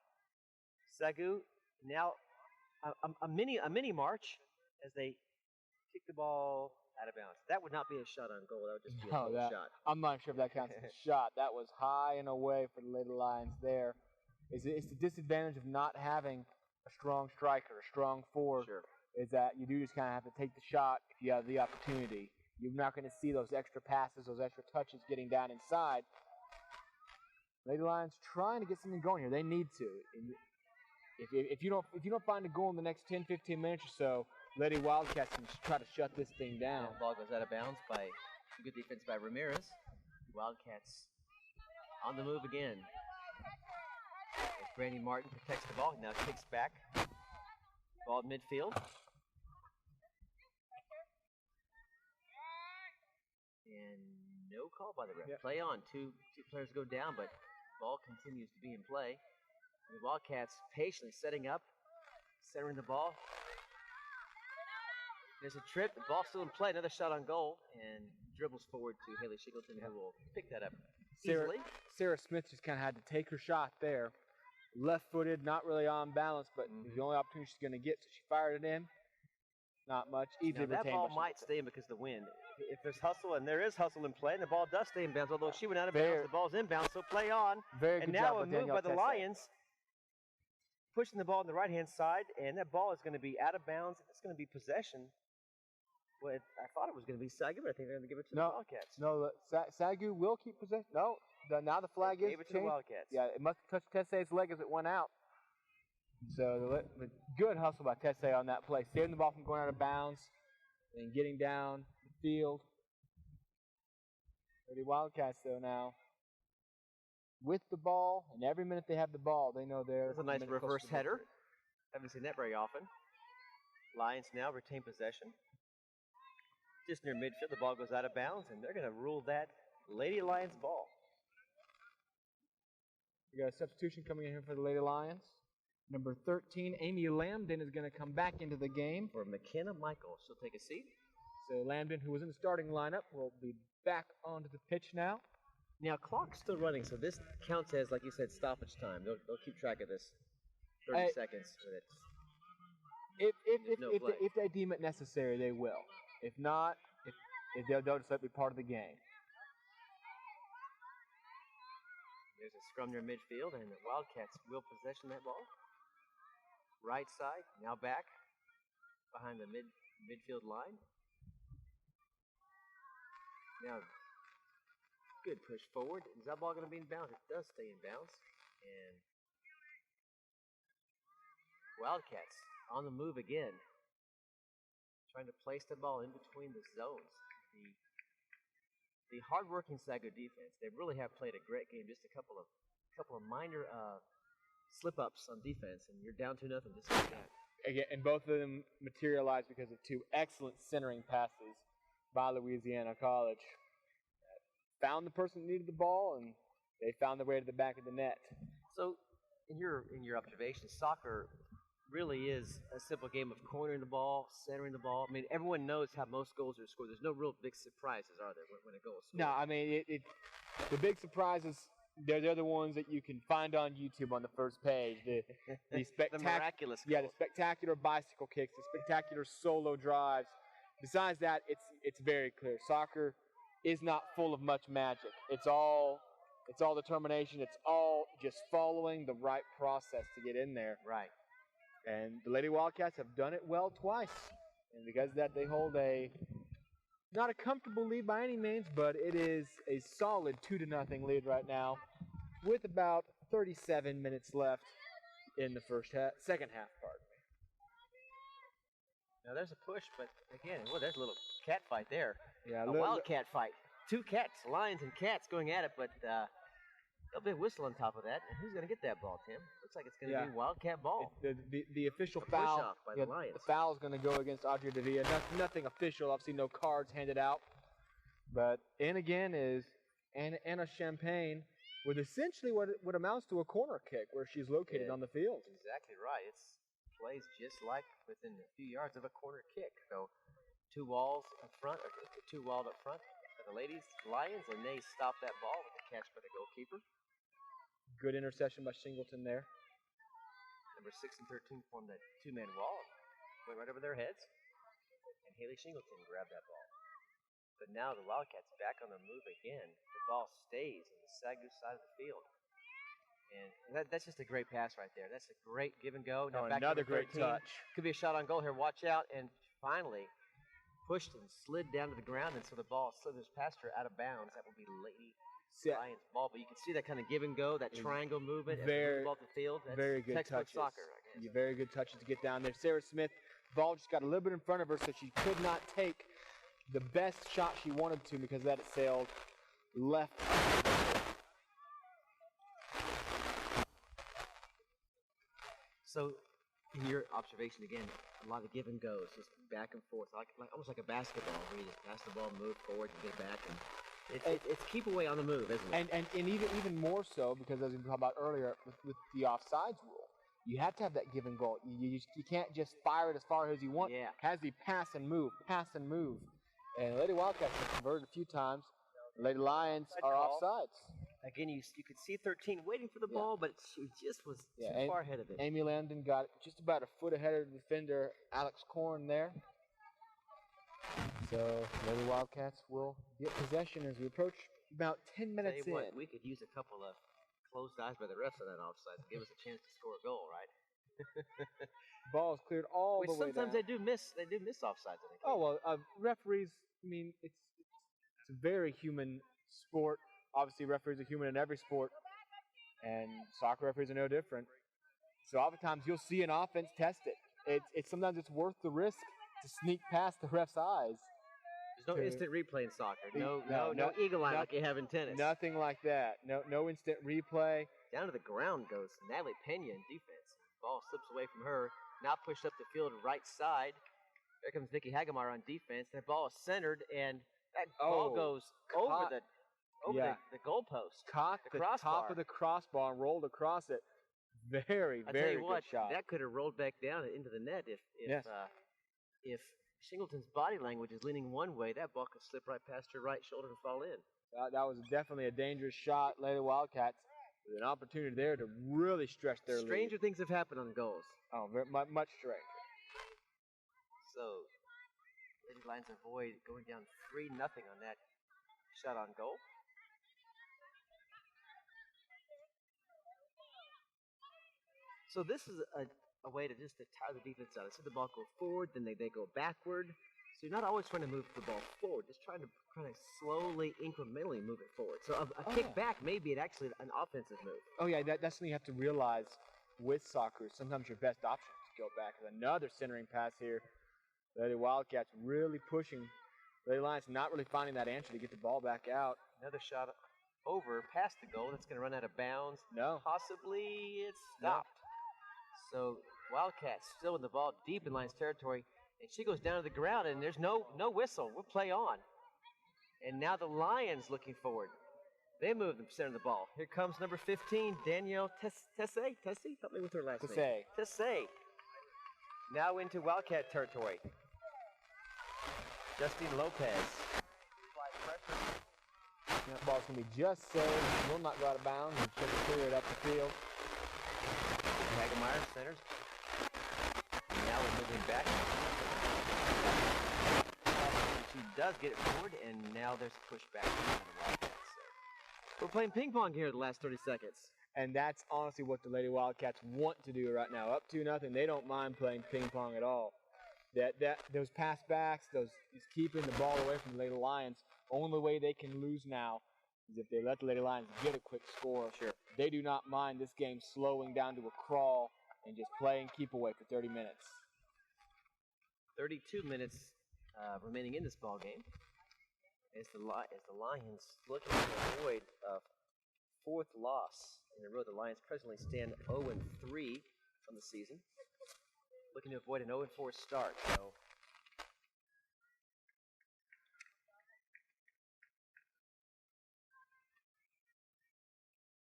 SAGU a mini march as they kick the ball out of bounds. That would not be a shot on goal. That would just be a total shot. I'm not sure if that counts as a shot. That was high and away for the Lady Lions there. It's the disadvantage of not having a strong striker, a strong forward, Sure. is that you do just kind of have to take the shot if you have the opportunity. You're not going to see those extra passes, those extra touches getting down inside. Lady Lions trying to get something going here. They need to. If you don't find a goal in the next 10, 15 minutes or so, Lady Wildcats can try to shut this thing down. The ball goes out of bounds by good defense by Ramirez. Wildcats on the move again. As Brandy Martin protects the ball, now kicks back. Ball at midfield. And no call by the ref. Yep. Play on. Two players go down, but ball continues to be in play. The Wildcats patiently setting up, centering the ball. There's a trip. The ball's still in play. Another shot on goal, and dribbles forward to Haley Shingleton, who will pick that up easily. Sarah Smith just kind of had to take her shot there. Left-footed, not really on balance, but it was the only opportunity she's going to get, so she fired it in. Not much. Easily Now, that retained. ball might stay in because of the wind. If there's hustle, and there is hustle in play, and the ball does stay in bounds, although she went out of bounds, the ball's in bounds, so play on. Very and good now job a by move Danielle by the Tesse. Lions, pushing the ball on the right-hand side, and that ball is going to be out of bounds. It's going to be possession. Well, I thought it was going to be SAGU, but I think they're going to give it to the Wildcats. No, SAGU will keep possession. No, now the flag is Gave it to changed. the Wildcats. Yeah, it must have touched Tesse's leg as it went out. So the good hustle by Tesse on that play, saving the ball from going out of bounds and getting down the field. Lady Wildcats, though, now with the ball, and every minute they have the ball, they know they're. That's a nice reverse header. Haven't seen that very often. Lions now retain possession. Just near midfield, the ball goes out of bounds, and they're going to rule that Lady Lions ball. We got a substitution coming in here for the Lady Lions. Number 13, Amy Lambden, is going to come back into the game. For McKenna Michael, she'll take a seat. So Lambden, who was in the starting lineup, will be back onto the pitch now. Now, clock's still running, so this counts as, like you said, stoppage time. They'll keep track of this 30 seconds. If they deem it necessary, they will. If not, if they'll just let it be part of the game. There's a scrum near midfield, and the Wildcats will possession that ball. Right side, now back behind the midfield line. Now, good push forward. Is that ball going to be in bounds? It does stay in bounds. And Wildcats on the move again, trying to place the ball in between the zones. The hard-working SAGU defense, they really have played a great game. Just a couple of minor slip-ups on defense, and you're down 2-0 just like that. Again, and both of them materialized because of two excellent centering passes by Louisiana College. Found the person that needed the ball, and they found their way to the back of the net. So, in your observation, soccer really is a simple game of cornering the ball, centering the ball. I mean, everyone knows how most goals are scored. There's no real big surprises, are there, when a goal is scored? No, I mean, the big surprises, they're the ones that you can find on YouTube on the first page. The miraculous goals. Yeah, the spectacular bicycle kicks, the spectacular solo drives. Besides that, it's very clear. Soccer is not full of much magic. It's all determination. It's all just following the right process to get in there. Right. And the Lady Wildcats have done it well twice. And because of that, they hold not a comfortable lead by any means, but it is a solid 2-0 lead right now with about 37 minutes left in the second half, pardon me. Now there's a push, but again, there's a little cat fight there. Yeah, a wildcat fight. Two cats, lions and cats going at it, but a big whistle on top of that. And who's going to get that ball, Tim? Looks like it's going to be Wildcat ball. The official a foul. Push off by the Lions. The foul is going to go against Audrey Davia. Nothing official. Obviously, no cards handed out. But in again is Anna Champagne with essentially what amounts to a corner kick where she's located on the field. Exactly right. It's plays just like within a few yards of a corner kick. So two walls up front, or two walled up front for the ladies Lions, and they stop that ball with the catch by the goalkeeper. Good interception by Shingleton there. Number 6 and 13 formed that two-man wall, went right over their heads, and Haley Shingleton grabbed that ball. But now the Wildcats back on the move again. The ball stays on the SAGU side of the field. And that's just a great pass right there. That's a great give and go. Now back to Another number great 13. touch. Could be a shot on goal here. Watch out. And finally pushed and slid down to the ground. And so the ball slithers past her out of bounds. That will be Lady Lions ball. But you can see that kind of give and go, that triangle movement as they move the ball to the field. That's very good textbook touches. soccer, I guess. Very good touches to get down there. Sarah Smith, ball just got a little bit in front of her, so she could not take the best shot she wanted to because that it sailed left. So, in your observation again, a lot of give and goes, just back and forth, like almost like a basketball, where you just pass the ball, move forward, and get back, and it's keep away on the move, isn't it? And even more so because as we talked about earlier with the offsides rule, you have to have that give and go. You can't just fire it as far as you want. Yeah. It has to be pass and move, pass and move. And Lady Wildcats have converted a few times. Lady Lions are offsides. Again, you could see 13 waiting for the ball, but she just was too far ahead of it. Amy Landon got just about a foot ahead of the defender, Alex Korn, there. So Lady Wildcats will get possession as we approach about 10 minutes in. We could use a couple of closed eyes by the refs on that offside to give us a chance to score a goal, right? Ball is cleared all the way down. Sometimes they do miss offsides, I think. Oh, well, referees, I mean, it's a very human sport. Obviously, referees are human in every sport, and soccer referees are no different. So oftentimes you'll see an offense test it. Sometimes it's worth the risk to sneak past the ref's eyes. There's no instant replay in soccer. No eagle eye like you have in tennis. Nothing like that. No instant replay. Down to the ground goes Natalie Pena in defense. Ball slips away from her. Now pushed up the field right side. There comes Vicky Hagemeyer on defense. That ball is centered, and that ball goes over the goalpost. Caught the top of the crossbar and rolled across it. Very good shot. That could have rolled back down into the net if Shingleton's body language is leaning one way. That ball could slip right past her right shoulder and fall in. That was definitely a dangerous shot. Lady Wildcats with an opportunity there to really stretch their lead. Stranger things have happened on goals. Oh, much stranger. So, Lady Lions avoid going down 3-0 on that shot on goal. So this is a way to just tire the defense out. See the ball go forward, then they go backward. So you're not always trying to move the ball forward, just trying to kind of slowly, incrementally move it forward. So a kick back may be actually an offensive move. Oh yeah, that's something you have to realize with soccer. Sometimes your best option is to go back. Another centering pass here. Lady Wildcats really pushing. Lady Lions not really finding that answer to get the ball back out. Another shot over past the goal. That's going to run out of bounds. No. Possibly it's stopped. So Wildcats still with the ball deep in Lions territory, and she goes down to the ground, and there's no whistle. We'll play on. And now the Lions looking forward. They move the center of the ball. Here comes number 15, Danielle Tessé. Tessé? Help me with her last name. Tessé. Now into Wildcat territory. Justine Lopez. That ball's going to be just saved. Will not go out of bounds and just clear it up the field. Hagemeyer centers. Now we're moving back. She does get it forward, and now there's a pushback. We're playing ping pong here the last 30 seconds. And that's honestly what the Lady Wildcats want to do right now. Up 2-0, they don't mind playing ping pong at all. Those pass backs, is keeping the ball away from the Lady Lions. Only way they can lose now is if they let the Lady Lions get a quick score. Sure. They do not mind this game slowing down to a crawl and just play and keep away for 30 minutes. 32 minutes remaining in this ball game. As the Lions looking to avoid a fourth loss in a row. The Lions presently stand 0-3 on the season. Looking to avoid an 0-4 start. So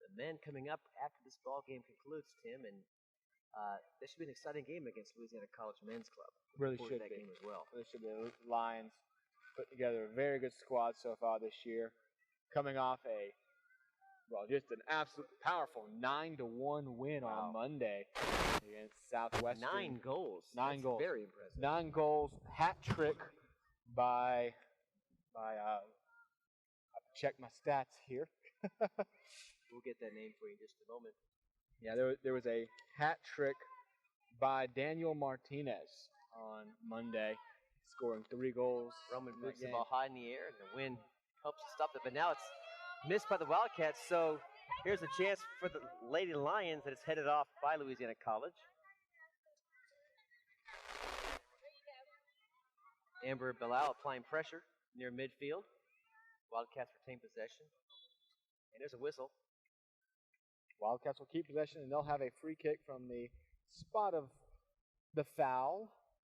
the men coming up after this ball game concludes, Tim, and This should be an exciting game against Louisiana College Men's Club. Really Looking forward should to that be. game as well. Really should be. The Lions put together a very good squad so far this year, coming off just an absolute powerful 9-1 win on Monday against Southwestern. 9 goals. Nine That's goals. Very impressive. 9 goals, hat trick by I have to check my stats here. We'll get that name for you in just a moment. Yeah, there was a hat trick by Daniel Martinez on Monday, scoring 3 goals. Roman in that boots the game. ball high in the air, and the wind helps to stop it. But now it's missed by the Wildcats, so here's a chance for the Lady Lions that it's headed off by Louisiana College. Amber Bilal applying pressure near midfield. Wildcats retain possession. And there's a whistle. Wildcats will keep possession, and they'll have a free kick from the spot of the foul.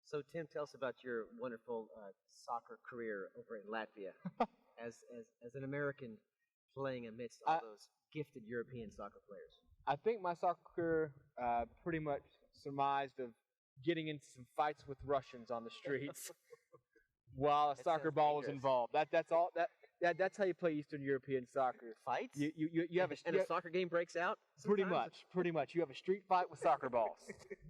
So, Tim, tell us about your wonderful soccer career over in Latvia as an American playing amidst all those gifted European soccer players. I think my soccer career pretty much surmised of getting into some fights with Russians on the streets while a soccer ball was involved. That's how you play Eastern European soccer. Fights? You have a soccer game breaks out? Pretty sometimes? much. You have a street fight with soccer balls.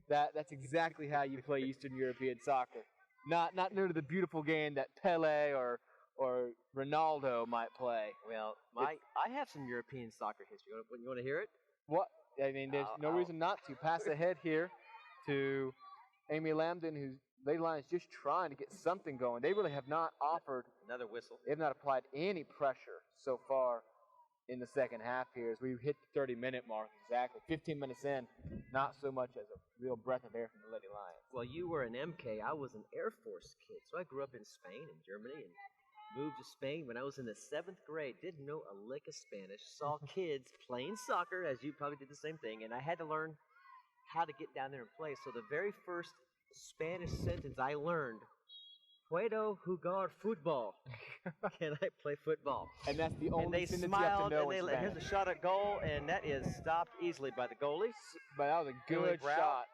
That's exactly how you play Eastern European soccer. Not nearly the beautiful game that Pele or Ronaldo might play. Well, I have some European soccer history. You want to hear it? What? I mean, there's no reason not to. Pass ahead here to Amy Lambden, who's Lady Lions just trying to get something going. They really have not offered another whistle. They've not applied any pressure so far in the second half here as we hit the 30-minute mark exactly. 15 minutes in, not so much as a real breath of air from the Lady Lions. Well, you were an MK. I was an Air Force kid. So I grew up in Spain and Germany and moved to Spain when I was in the 7th grade. Didn't know a lick of Spanish. Saw kids playing soccer, as you probably did the same thing, and I had to learn how to get down there and play. So the very first Spanish sentence I learned, "Puedo jugar fútbol." Can I play football? And that's the only and they sentence smiled, you have to know and in here's a shot at goal, and that is stopped easily by the goalie. But that was a good shot.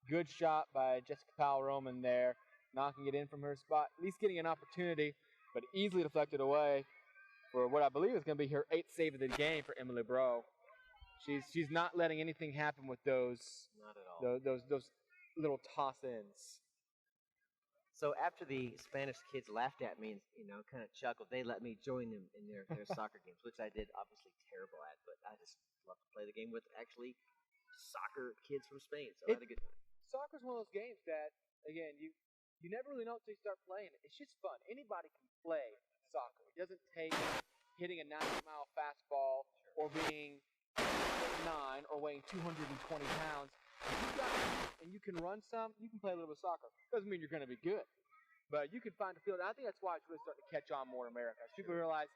Good shot by Jessica Powell-Roman there, knocking it in from her spot, at least getting an opportunity, but easily deflected away for what I believe is going to be her 8th save of the game for Emily Bro. She's not letting anything happen with those. Not at all. Those little toss-ins. So after the Spanish kids laughed at me and, kind of chuckled, they let me join them in their soccer games, which I did obviously terrible at, but I just love to play the game with actually soccer kids from Spain, so I had a good time. Soccer's one of those games that, again, you never really know until you start playing it. It's just fun. Anybody can play soccer. It doesn't take hitting a 90-mile fastball or being 6'9" or weighing 220 pounds. And you can run some, you can play a little bit of soccer. Doesn't mean you're going to be good, but you can find a field. I think that's why it's really starting to catch on more in America. People realize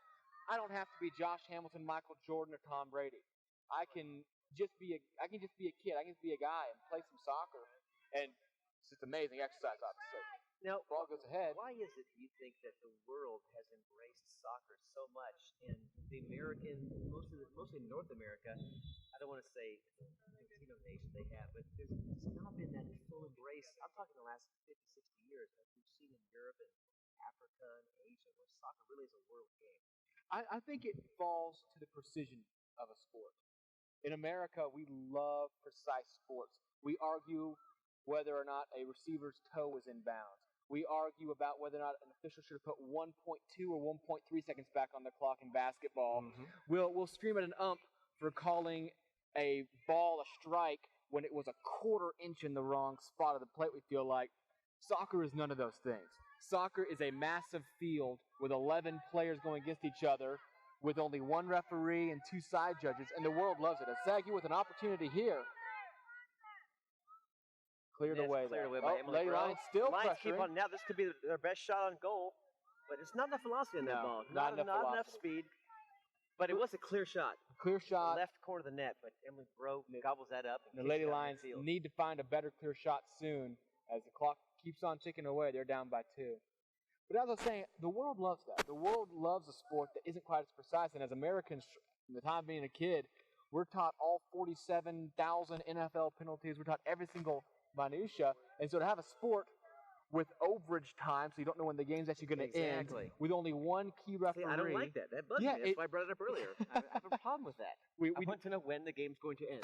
I don't have to be Josh Hamilton, Michael Jordan, or Tom Brady. I can just be a kid. I can just be a guy and play some soccer, and it's just amazing exercise, obviously. Now, ball goes ahead. Why is it you think that the world has embraced soccer so much, and the American, mostly North America? I don't want to say Latino nation they have, but there's not been that full embrace. I'm talking the last 50, 60 years, as we've seen in Europe and Africa and Asia, where soccer really is a world game. I think it falls to the precision of a sport. In America, we love precise sports. We argue whether or not a receiver's toe is in bounds. We argue about whether or not an official should have put 1.2 or 1.3 seconds back on the clock in basketball. Mm-hmm. We'll scream at an ump for calling a ball a strike when it was a quarter inch in the wrong spot of the plate. We feel like soccer is none of those things. Soccer is a massive field with 11 players going against each other, with only one referee and 2 side judges, and the world loves it. As SAGU with an opportunity here. Cleared away there. Lady Lions still Lions pressuring. keep on. Now this could be their best shot on goal, but it's not enough velocity in that ball. Not enough speed. But it was a clear shot. Clear shot. Left corner of the net, but Emily Bro gobbles that up. And the Lady Lions need to find a better clear shot soon as the clock keeps on ticking away. They're down by 2. But as I was saying, the world loves that. The world loves a sport that isn't quite as precise. And as Americans, from the time being a kid, We're taught all 47,000 NFL penalties. We're taught every single minutia. And so to have a sport with overage time, so you don't know when the game's actually going to end, Exactly. with only one key referee. See, I don't like that. That bugs Yeah, me. That's why I brought it up earlier. I have a problem with that. We I want to know when the game's going to end.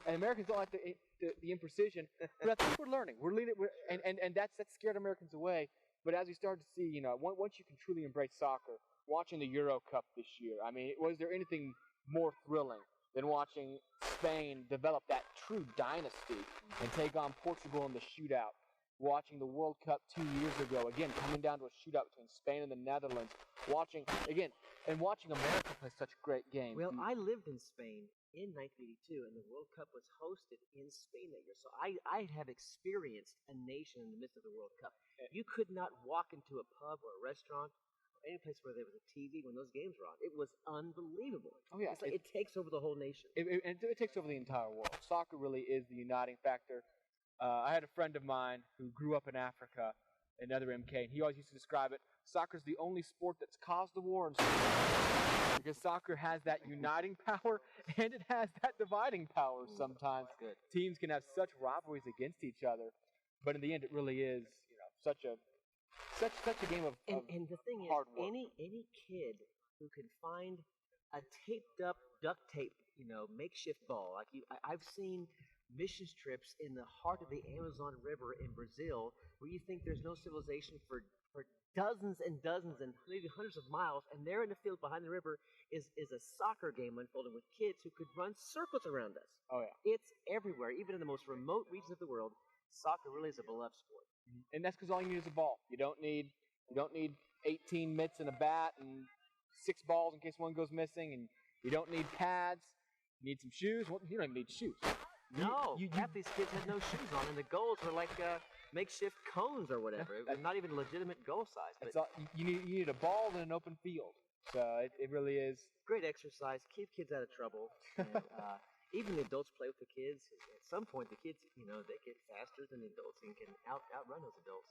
and Americans don't like the imprecision, but I think we're learning. We're leading, and that scared Americans away. But as we start to see, once you can truly embrace soccer, watching the Euro Cup this year, I mean, was there anything more thrilling than watching Spain develop that true dynasty and take on Portugal in the shootout? Watching the World Cup 2 years ago, again, coming down to a shootout between Spain and the Netherlands, watching America play such a great game. Well, I lived in Spain in 1982, and the World Cup was hosted in Spain that year. So I have experienced a nation in the midst of the World Cup. You could not walk into a pub or a restaurant or any place where there was a TV when those games were on. It was unbelievable. Oh, yeah. It's like it takes over the whole nation. It takes over the entire world. Soccer really is the uniting factor. I had a friend of mine who grew up in Africa, another MK, and he always used to describe it. Soccer's the only sport that's caused a war in sport, because soccer has that uniting power and it has that dividing power sometimes. Good. Teams can have such rivalries against each other, but in the end, it really is such a game of And the thing is, hard work. any kid who can find a taped up duct tape, makeshift ball. Like I've seen mission trips in the heart of the Amazon River in Brazil where you think there's no civilization for dozens and dozens and maybe hundreds of miles, and there in the field behind the river is a soccer game unfolding with kids who could run circles around us. Oh yeah. It's everywhere, even in the most remote regions of the world. Soccer really is a beloved sport. And that's because all you need is a ball. You don't need 18 mitts and a bat and 6 balls in case one goes missing, and you don't need pads. You need some shoes. Well, you don't even need shoes. No, half these kids had no shoes on, and the goals were like makeshift cones or whatever. It was not even legitimate goal size. But You need a ball and an open field. So it really is. Great exercise. Keep kids out of trouble. And, even the adults play with the kids. At some point, the kids, they get faster than the adults and can outrun those adults.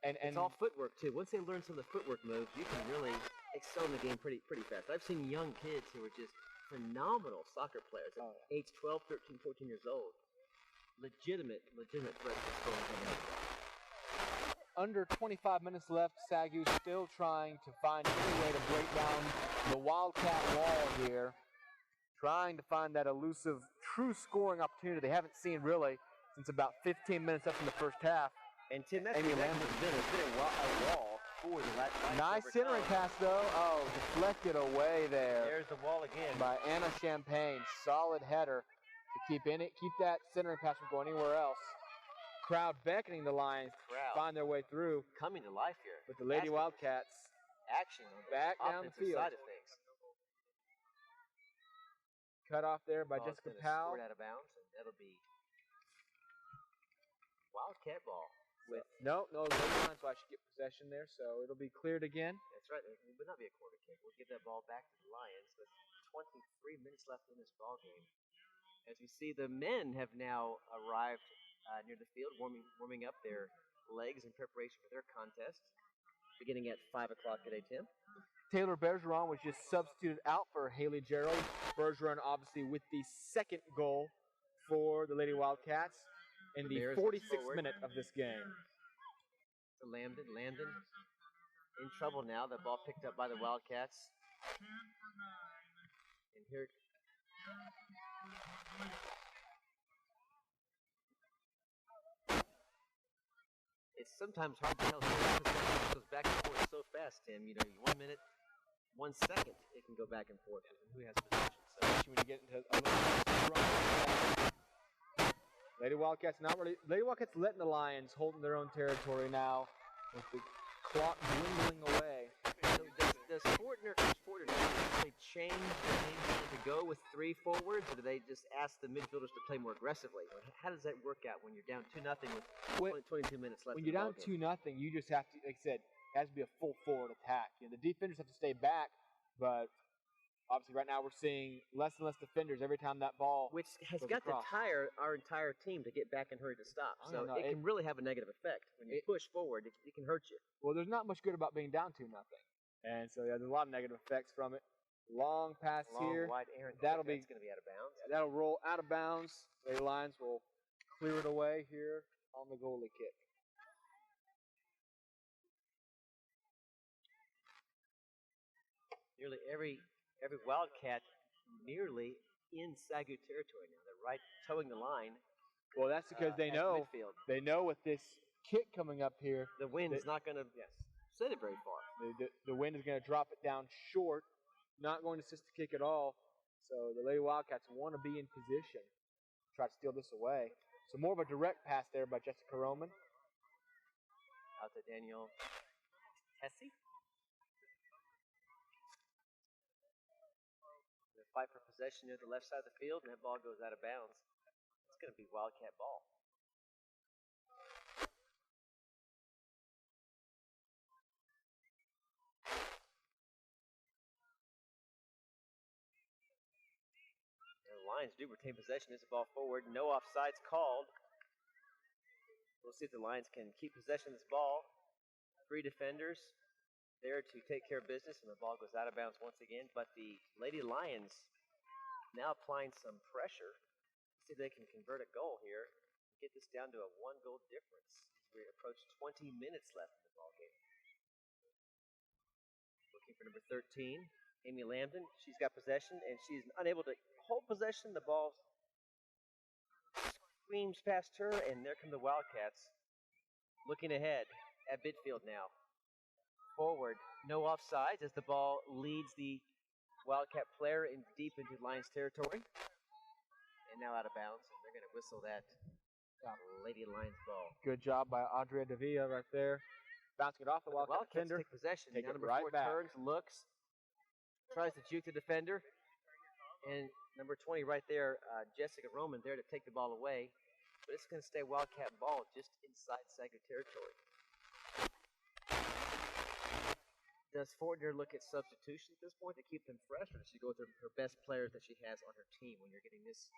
And it's all footwork too. Once they learn some of the footwork moves, you can really excel in the game pretty fast. I've seen young kids who are just phenomenal soccer players at age 12, 13, 14 years old. Legitimate threats to score in. Under 25 minutes left. SAGU still trying to find any way to break down the Wildcat wall here. Trying to find that elusive, true scoring opportunity they haven't seen really since about 15 minutes left in the first half. And Tim, that's exactly what it's been. It's been a wall for the last nice centering pass though. Oh, deflected away there. There's the wall again by Anna Champagne. Solid header to keep that centering pass from going anywhere else. Crowd beckoning the Lions to find their way through. Coming to life here. But the Lady Wildcats action on the back down the field. Side of things. Cut off there by Jessica Powell. Out of bounds, and that'll be Wildcat ball. With no Lady Lions, so I should get possession there, so it'll be cleared again. That's right. It would not be a corner kick. We'll give that ball back to the Lions with 23 minutes left in this ball game. As we see, the men have now arrived near the field, warming up their legs in preparation for their contest, beginning at 5 o'clock today, Tim. Taylor Bergeron was just substituted out for Haley Gerald. Bergeron obviously with the second goal for the Lady Wildcats in the 46th minute of this game. So Landon in trouble now. The ball picked up by the Wildcats. And here it's sometimes hard to tell who goes back and forth so fast, Tim. 1 minute, 1 second, it can go back and forth with who has possession. So when you get into a little run. Lady Wildcats letting the Lions hold in their own territory now with the clock dwindling away. So does Fortner actually change the game to go with 3 forwards, or do they just ask the midfielders to play more aggressively? How does that work out when you're down 2-0 with 22 minutes left? When you're down 2-0, you just have to, like I said, it has to be a full forward attack. The defenders have to stay back, but obviously right now we're seeing less and less defenders every time that ball which has goes got across. to tire our entire team to get back and hurry to stop. So it can really have a negative effect. When you push forward, it can hurt you. Well, there's not much good about being down 2-0. And so there's a lot of negative effects from it. Long pass Long, here. wide errant. That'll That's be- going to be out of bounds. That'll roll out of bounds. Lady Lions will clear it away here on the goalie kick. Nearly every Wildcat nearly in SAGU territory now. They're right towing the line. Well, that's because they at know midfield. with this kick coming up here, The wind's not going to send it very far. the wind is going to drop it down short, not going to assist the kick at all. So the Lady Wildcats want to be in position, try to steal this away. So more of a direct pass there by Jessica Roman. Out to Daniel Tessie. They fight for possession near the left side of the field, and that ball goes out of bounds. It's going to be Wildcat ball. The Lions do retain possession. It's a ball forward. No offsides called. We'll see if the Lions can keep possession of this ball. 3 defenders there to take care of business, and the ball goes out of bounds once again. But the Lady Lions now applying some pressure. See if they can convert a goal here and get this down to a 1-goal difference as we approach 20 minutes left in the ball game. Looking for number 13, Amy Lambden. She's got possession, and she's unable to hold possession. The ball screams past her, and there come the Wildcats. Looking ahead at midfield now. Forward, no offsides as the ball leads the Wildcat player in deep into Lions territory. And now out of bounds, and they're going to whistle that Lady Lions ball. Good job by Audrey Davila right there. Bouncing it off the But Wildcat Wildcats defender. take possession. Take now it number right 4 back. turns, looks, tries to juke the defender. And number 20 right there, Jessica Roman there to take the ball away. But it's going to stay Wildcat ball just inside SAGU territory. Does Fortner look at substitution at this point to keep them fresh, or does she go with her best players that she has on her team when you're getting this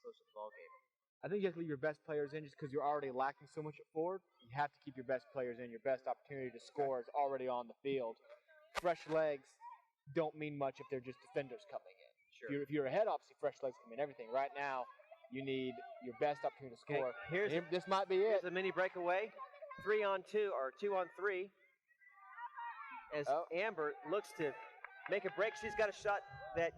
close to the ball game? I think you have to leave your best players in just because you're already lacking so much at forward. You have to keep your best players in. Your best opportunity to score is already on the field. Fresh legs don't mean much if they're just defenders coming in. Sure. If you're ahead, obviously fresh legs come in everything. Right now, you need your best opportunity to score. This might be it. Here's a mini breakaway. 3-on-2 or 2-on-3. As Amber looks to make a break, she's got a shot that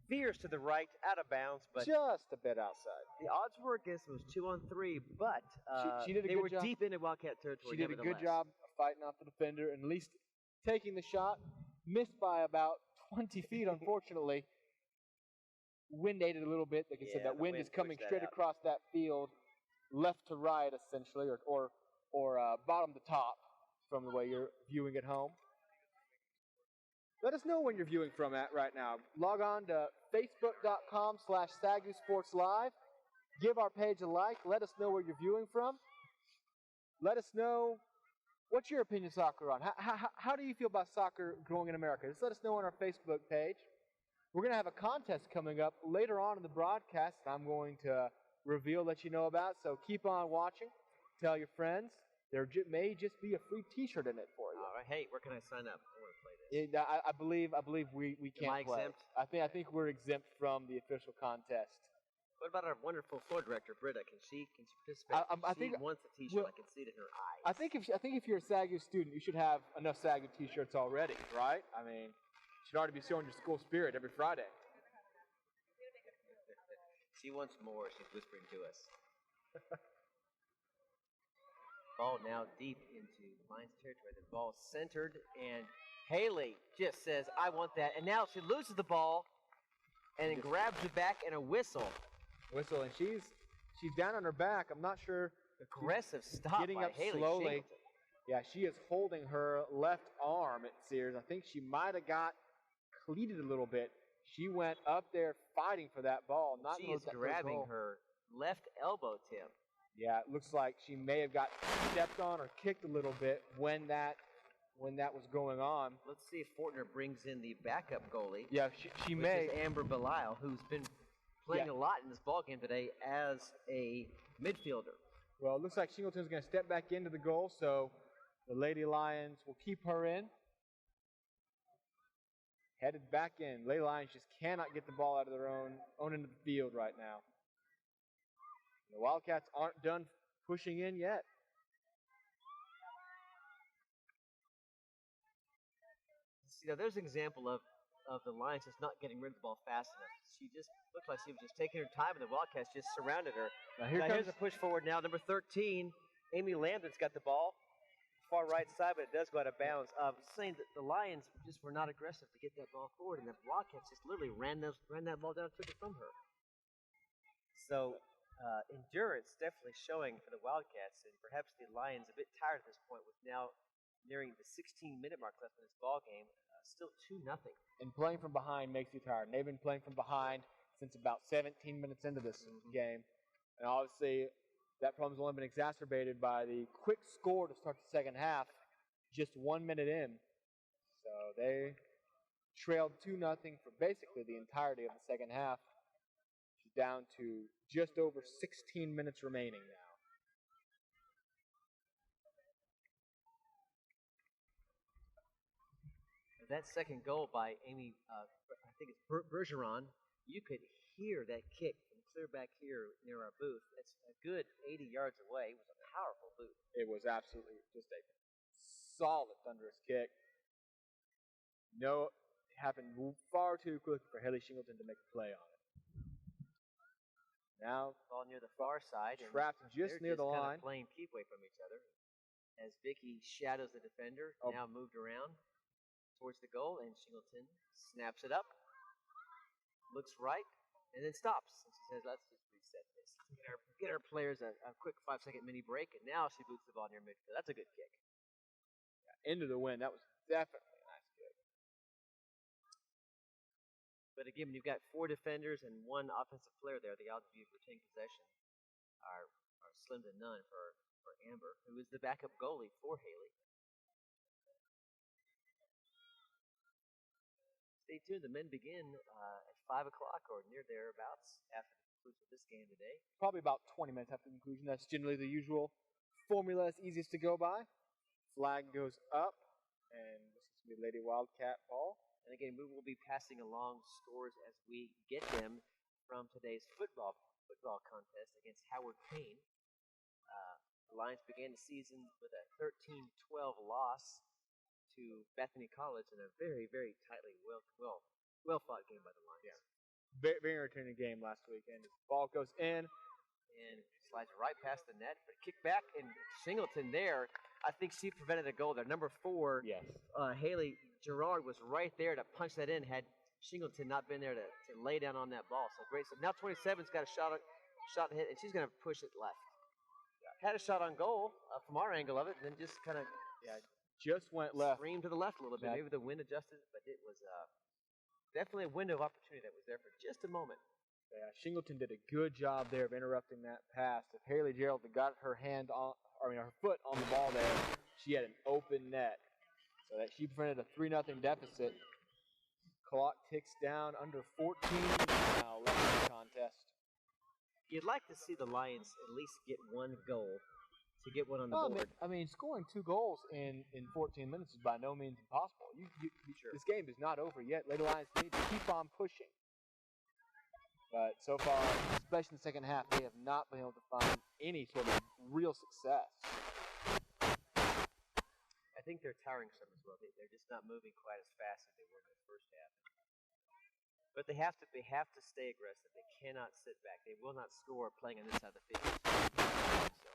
veers to the right, out of bounds, but just a bit outside. The odds were against it was 2-on-3, but she did a they good were job. deep into Wildcat territory. She did a good job of fighting off the defender and at least taking the shot. Missed by about 20 feet, unfortunately. Wind aided a little bit. Like I said, that wind is coming straight across that field, left to right, essentially, or bottom to top from the way you're viewing at home. Let us know when you're viewing from right now. Log on to facebook.com/SAGU Sports Live. Give our page a like. Let us know where you're viewing from. Let us know what's your opinion of soccer on. How do you feel about soccer growing in America? Just let us know on our Facebook page. We're going to have a contest coming up later on in the broadcast that I'm going to let you know about. So keep on watching. Tell your friends. There may just be a free T-shirt in it for you. All right. Hey, where can I sign up? I want to play this. I believe we can't Am I play. exempt? I think we're exempt from the official contest. What about our wonderful floor director, Britta? Can she participate? I think she wants a T-shirt. I can see it in her eyes. I think if you're a SAGU student, you should have enough SAGU T-shirts already, right? I mean, you should already be showing your school spirit every Friday. She wants more. She's whispering to us. Ball now deep into Lions territory. The ball centered, and Haley just says, "I want that." And now she loses the ball, and then grabs it back and a whistle. And she's down on her back. I'm not sure. Aggressive stop getting by up Haley slowly. Shingleton. Yeah, she is holding her left arm at Sears. I think she might have got cleated a little bit. She went up there fighting for that ball. Not She is grabbing her left elbow, Tim. Yeah, it looks like she may have got stepped on or kicked a little bit when that was going on. Let's see if Fortner brings in the backup goalie. Yeah, she may. Which is Amber Belial, who's been playing a lot in this ball game today as a midfielder. Well, it looks like Shingleton's going to step back into the goal, so the Lady Lions will keep her in. headed back in. Lady Lions just cannot get the ball out of their own end of the field right now. The Wildcats aren't done pushing in yet. See, now there's an example of the Lions just not getting rid of the ball fast enough. She just looked like she was just taking her time, and the Wildcats just surrounded her. Now Here's a push forward now. Number 13, Amy Lambden's got the ball. Far right side, but it does go out of bounds. Saying that the Lions just were not aggressive to get that ball forward, and the Wildcats just literally ran that ball down and took it from her. So endurance definitely showing for the Wildcats, and perhaps the Lions a bit tired at this point with now nearing the 16-minute mark left in this ball game. Still 2-0. And playing from behind makes you tired. And they've been playing from behind since about 17 minutes into this game. And obviously, that problem's only been exacerbated by the quick score to start the second half, just 1 minute in. So they trailed 2-0 for basically the entirety of the second half, down to just over 16 minutes remaining now. That second goal by Amy, I think it's Bergeron, you could hear that kick from clear back here near our booth. It's a good 80 yards away. It was a powerful boot. It was absolutely just a solid thunderous kick. No, it happened far too quickly for Haley Shingleton to make a play on it. Now, ball near the far side. Trapped just near the line. Kind of playing keep away from each other. As Vicky shadows the defender, now moved around towards the goal, and Shingleton snaps it up, looks right, and then stops. And she says, let's just reset this. Get our players a quick 5-second mini break, and now she boots the ball near midfield. That's a good kick. Yeah, into the wind. That was definitely a nice kick. But again, when you've got 4 defenders and 1 offensive player there, the odds of you retaining possession are slim to none for Amber, who is the backup goalie for Haley. Stay tuned. The men begin at 5 o'clock or near thereabouts after the conclusion of this game today. Probably about 20 minutes after the conclusion. That's generally the usual formula. It's easiest to go by. Flag goes up, and this is going to be Lady Wildcat ball. And again, we will be passing along scores as we get them from today's football contest against Howard Payne. The Lions began the season with a 13-12 loss to Bethany College in a very, very tightly well-fought game by the Lions. Yeah. Very, very entertaining game last weekend. The ball goes in. And slides right past the net. But kick back, and Shingleton there, I think she prevented a goal there. Number 4, yes. Haley Gerard was right there to punch that in had Shingleton not been there to lay down on that ball. So great. So now 27's got a shot and hit, and she's going to push it left. Had a shot on goal from our angle of it, and then just kind of just went left. Streamed to the left a little bit. Maybe the wind adjusted, but it was definitely a window of opportunity that was there for just a moment. Yeah, Shingleton did a good job there of interrupting that pass. If Haley Gerald had got her foot on the ball there, she had an open net. So that she prevented a 3-0 deficit. Clock ticks down under 14 now left in the contest. You'd like to see the Lions at least get 1 goal to get one on the board. I mean, scoring 2 goals in 14 minutes is by no means impossible. Sure. This game is not over yet. Lady Lions need to keep on pushing. But so far, especially in the second half, they have not been able to find any sort of real success. I think they're tiring some as well. They're just not moving quite as fast as they were in the first half. But they have to stay aggressive. They cannot sit back. They will not score playing on this side of the field. So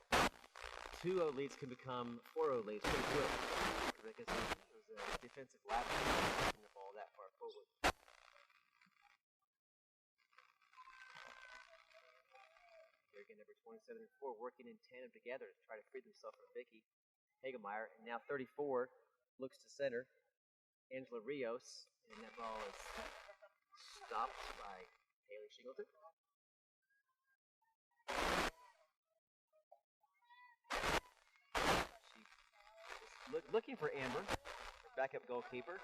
2-0 leads can become 4-0 leads pretty quick because it was a defensive lapse in the ball that far forward. Here again, number 27 and 4 working in tandem together to try to free themselves from Vicky Hagemeyer. And now 34 looks to center. Angela Rios, and that ball is stopped by Haley Shingleton. She's looking for Amber, her backup goalkeeper.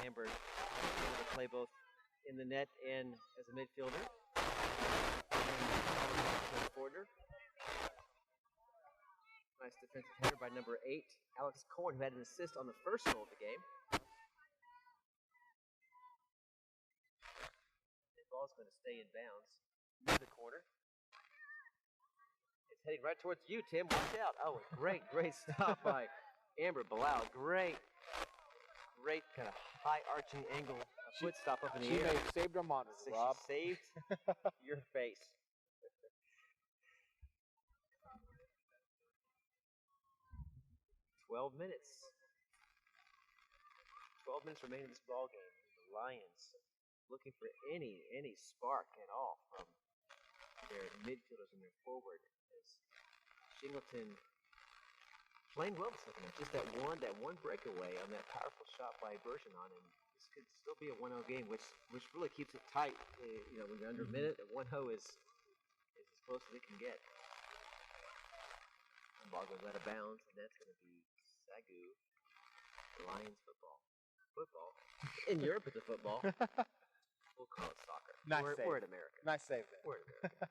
Amber able to play both in the net and as a midfielder. And corner. Nice defensive header by number 8, Alex Korn, who had an assist on the first goal of the game. ball is going to stay in bounds near the corner. It's heading right towards you, Tim. Watch out. Oh, great stop by Amber Bilal. Great kind of high arching angle foot stop up in the She air. may have saved our monitor, Rob. She saved your face. 12 minutes. 12 minutes remaining in this ball game. The Lions looking for any spark at all from their midfielders and their forward. As Shingleton playing well this second half. Just that one breakaway on that powerful shot by Bergeron, and this could still be a 1-0 game, which really keeps it tight. When you're under a minute, a 1-0 is as close as it can get. The ball goes out of bounds, and that's going to be SAGU Lions football. In Europe, it's a football. We'll call it soccer. We're in America. Nice save there. We're in America.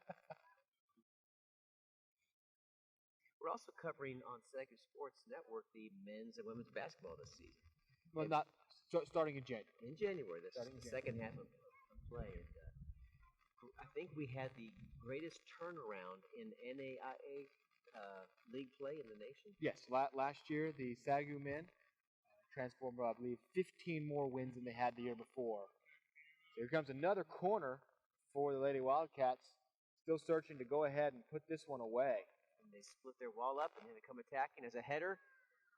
We're also covering on SAGU Sports Network the men's and women's basketball this season. Well, not starting in January. In January, this is the second half of play. And, I think we had the greatest turnaround in NAIA league play in the nation. Yes, last year the SAGU men transformed, I believe, 15 more wins than they had the year before. So here comes another corner for the Lady Wildcats, still searching to go ahead and put this one away. And they split their wall up, and then they come attacking as a header.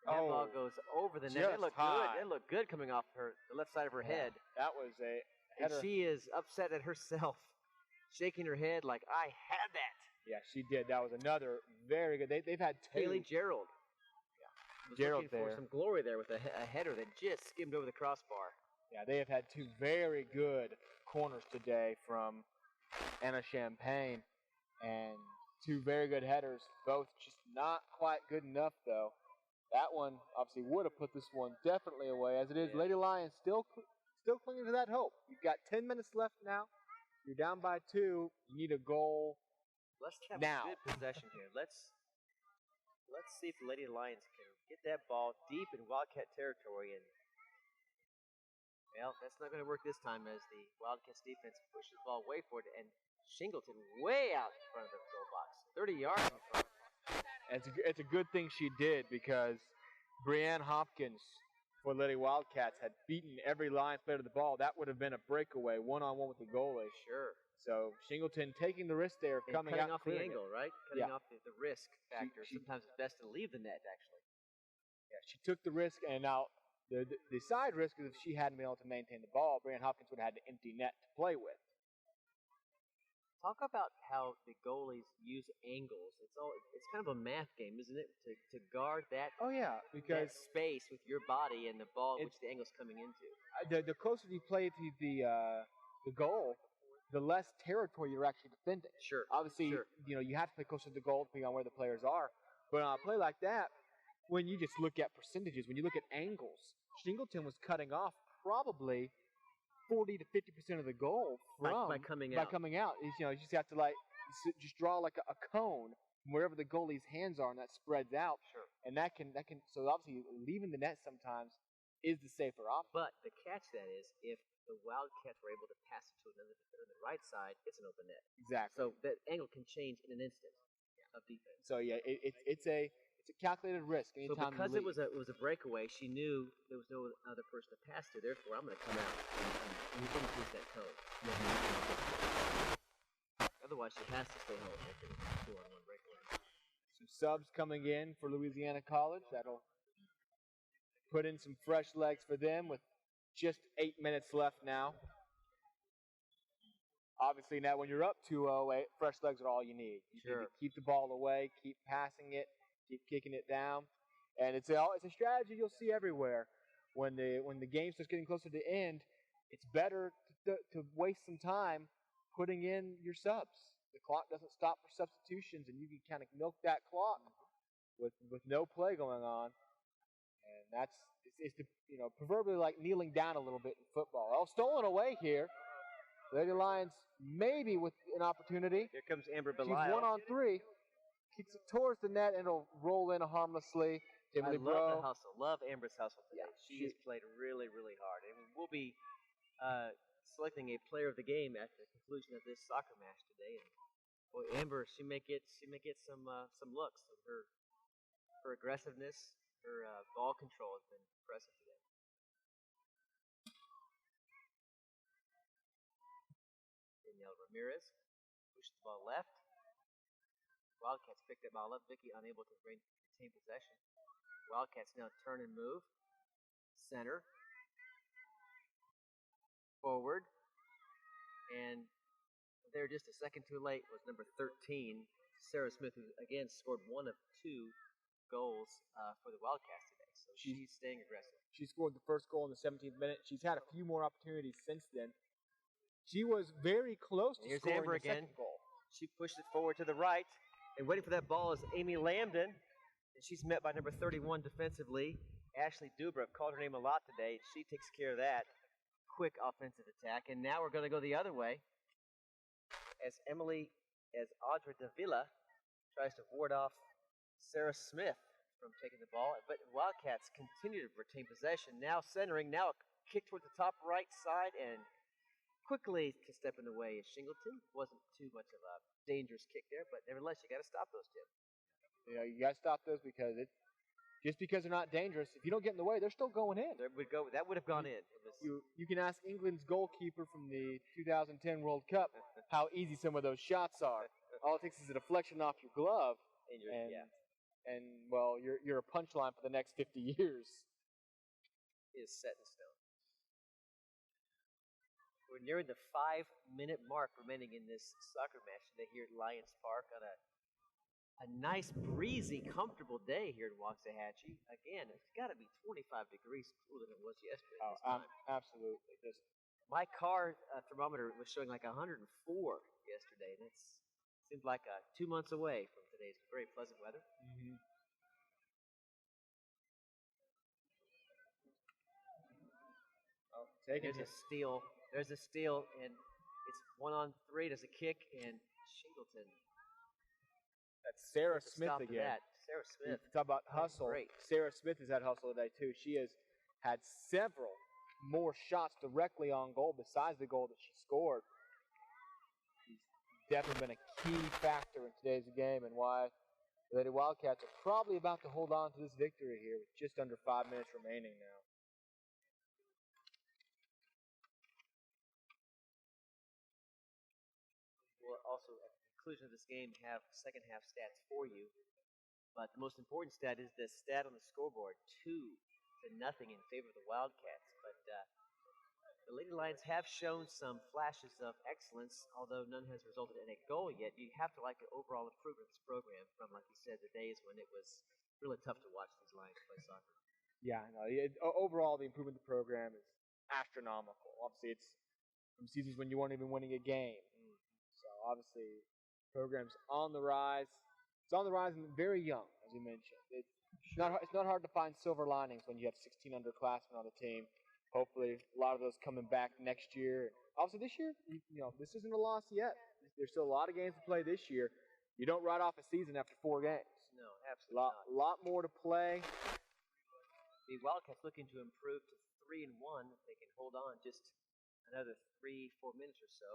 And that ball goes over the net. It looked good. It looked good coming off the left side of her head. That was a header. And she is upset at herself, shaking her head like, I had that. Yeah, she did. That was another very good. They've had two. Haley Gerald. Was Gerald looking for some glory there with a header that just skimmed over the crossbar. Yeah, they have had two very good corners today from Anna Champagne, and two very good headers, both just not quite good enough, though. That one obviously would have put this one definitely away. As it is, Lady Lions still clinging to that hope. You've got 10 minutes left now. You're down by 2. You need a goal. Let's have now. a good possession here. Let's see if the Lady Lions can get that ball deep in Wildcat territory. And well, that's not going to work this time as the Wildcats defense pushes the ball way forward, and Shingleton way out in front of the goal box, 30 yards in front. It's a good thing she did, because Brianne Hopkins for Lady Wildcats had beaten every Lions player to the ball. That would have been a breakaway, one-on-one with the goalie. Sure. So Shingleton taking the risk there of coming cutting out off the angle, right? Cutting off the risk factor. Sometimes it's best to leave the net, actually. Yeah, she took the risk, and now the side risk is if she hadn't been able to maintain the ball, Brianne Hopkins would have had an empty net to play with. Talk about how the goalies use angles. It's kind of a math game, isn't it? To guard that. Oh yeah, because that space with your body and the ball, which the angle's coming into. The closer you play to the goal, the less territory you're actually defending. Sure. Obviously, you have to play closer to the goal depending on where the players are. But on a play like that, when you just look at percentages, when you look at angles, Shingleton was cutting off probably 40 to 50% of the goal by coming out. You just have to just draw like a cone wherever the goalie's hands are, and that spreads out. Sure. And that can so obviously leaving the net sometimes is the safer option. But the catch that is, if the Wildcats were able to pass it to another defender on the right side, it's an open net. Exactly. So that angle can change in an instant of defense. So yeah, it's a calculated risk. So because it was a breakaway, she knew there was no other person to pass to. Therefore, I'm going to come out and he's going to lose that cone. Otherwise, she has to stay home after the 2-on-1 breakaway. Some subs coming in for Louisiana College. That'll put in some fresh legs for them with just 8 minutes left now. Obviously, now when you're up 2-0, fresh legs are all you need. You need to keep the ball away, keep passing it, keep kicking it down, and it's a strategy you'll see everywhere. When the game starts getting closer to the end, it's better to waste some time putting in your subs. The clock doesn't stop for substitutions, and you can kind of milk that clock with no play going on. And it's proverbially like kneeling down a little bit in football. Oh, stolen away here. Lady Lions maybe with an opportunity. Here comes Amber Bilal. She's 1-on-3. Kicks it towards the net, and it'll roll in harmlessly. I love the hustle. Love Amber's hustle today. She has played really, really hard. And we'll be selecting a player of the game at the conclusion of this soccer match today. And boy, Amber, she may get some looks. Her aggressiveness, her ball control has been impressive today. Danielle Ramirez pushed the ball left. Wildcats picked that ball up. Vicky unable to retain possession. Wildcats now turn and move. Center. Forward. And there just a second too late was number 13, Sarah Smith, who again scored one of 2 goals for the Wildcats today. So she's staying aggressive. She scored the first goal in the 17th minute. She's had a few more opportunities since then. She was very close to Here's scoring Amber the again. second goal. She pushed it forward to the right. And waiting for that ball is Amy Lambden. And she's met by number 31 defensively. Ashley Dubrow called her name a lot today. She takes care of that. Quick offensive attack. And now we're going to go the other way. As Audrey Davila tries to ward off Sarah Smith from taking the ball. But Wildcats continue to retain possession. Now centering. Now a kick toward the top right side. And quickly to step in the way is Shingleton. Wasn't too much of a dangerous kick there, but nevertheless, you got to stop those, Tim. You know, you got to stop those because just because they're not dangerous, if you don't get in the way, they're still going in. That would have gone in. You can ask England's goalkeeper from the 2010 World Cup how easy some of those shots are. All it takes is a deflection off your glove, and well, you're a punchline for the next 50 years. Is set in stone. We're nearing the 5-minute mark remaining in this soccer match today here at Lions Park on a nice, breezy, comfortable day here in Waxahachie. Again, it's got to be 25 degrees cooler than it was yesterday. Absolutely. My car thermometer was showing like 104 yesterday, and it seems like 2 months away from today's very pleasant weather. Mm-hmm. There's a steal. There's a steal, and it's 1-on-3. There's a kick, and Shingleton. That's Sarah Smith again. Sarah Smith. Talk about hustle. Great. Sarah Smith has had hustle today, too. She has had several more shots directly on goal besides the goal that she scored. She's definitely been a key factor in today's game and why the Lady Wildcats are probably about to hold on to this victory here with just under 5 minutes remaining now. We'll also, at the conclusion of this game, have second half stats for you. But the most important stat is the stat on the scoreboard, 2-0 in favor of the Wildcats. But the Lady Lions have shown some flashes of excellence, although none has resulted in a goal yet. You have to like the overall improvement of this program from, like you said, the days when it was really tough to watch these Lions play soccer. Yeah, no, overall the improvement of the program is astronomical. Obviously, it's from seasons when you weren't even winning a game. So obviously, the program's on the rise. It's on the rise and very young, as you mentioned. It's not hard to find silver linings when you have 16 underclassmen on the team. Hopefully, a lot of those coming back next year. Obviously, this year, this isn't a loss yet. There's still a lot of games to play this year. You don't write off a season after 4 games. No, absolutely not. A lot more to play. The Wildcats looking to improve to 3-1. If they can hold on just another 3-4 minutes or so.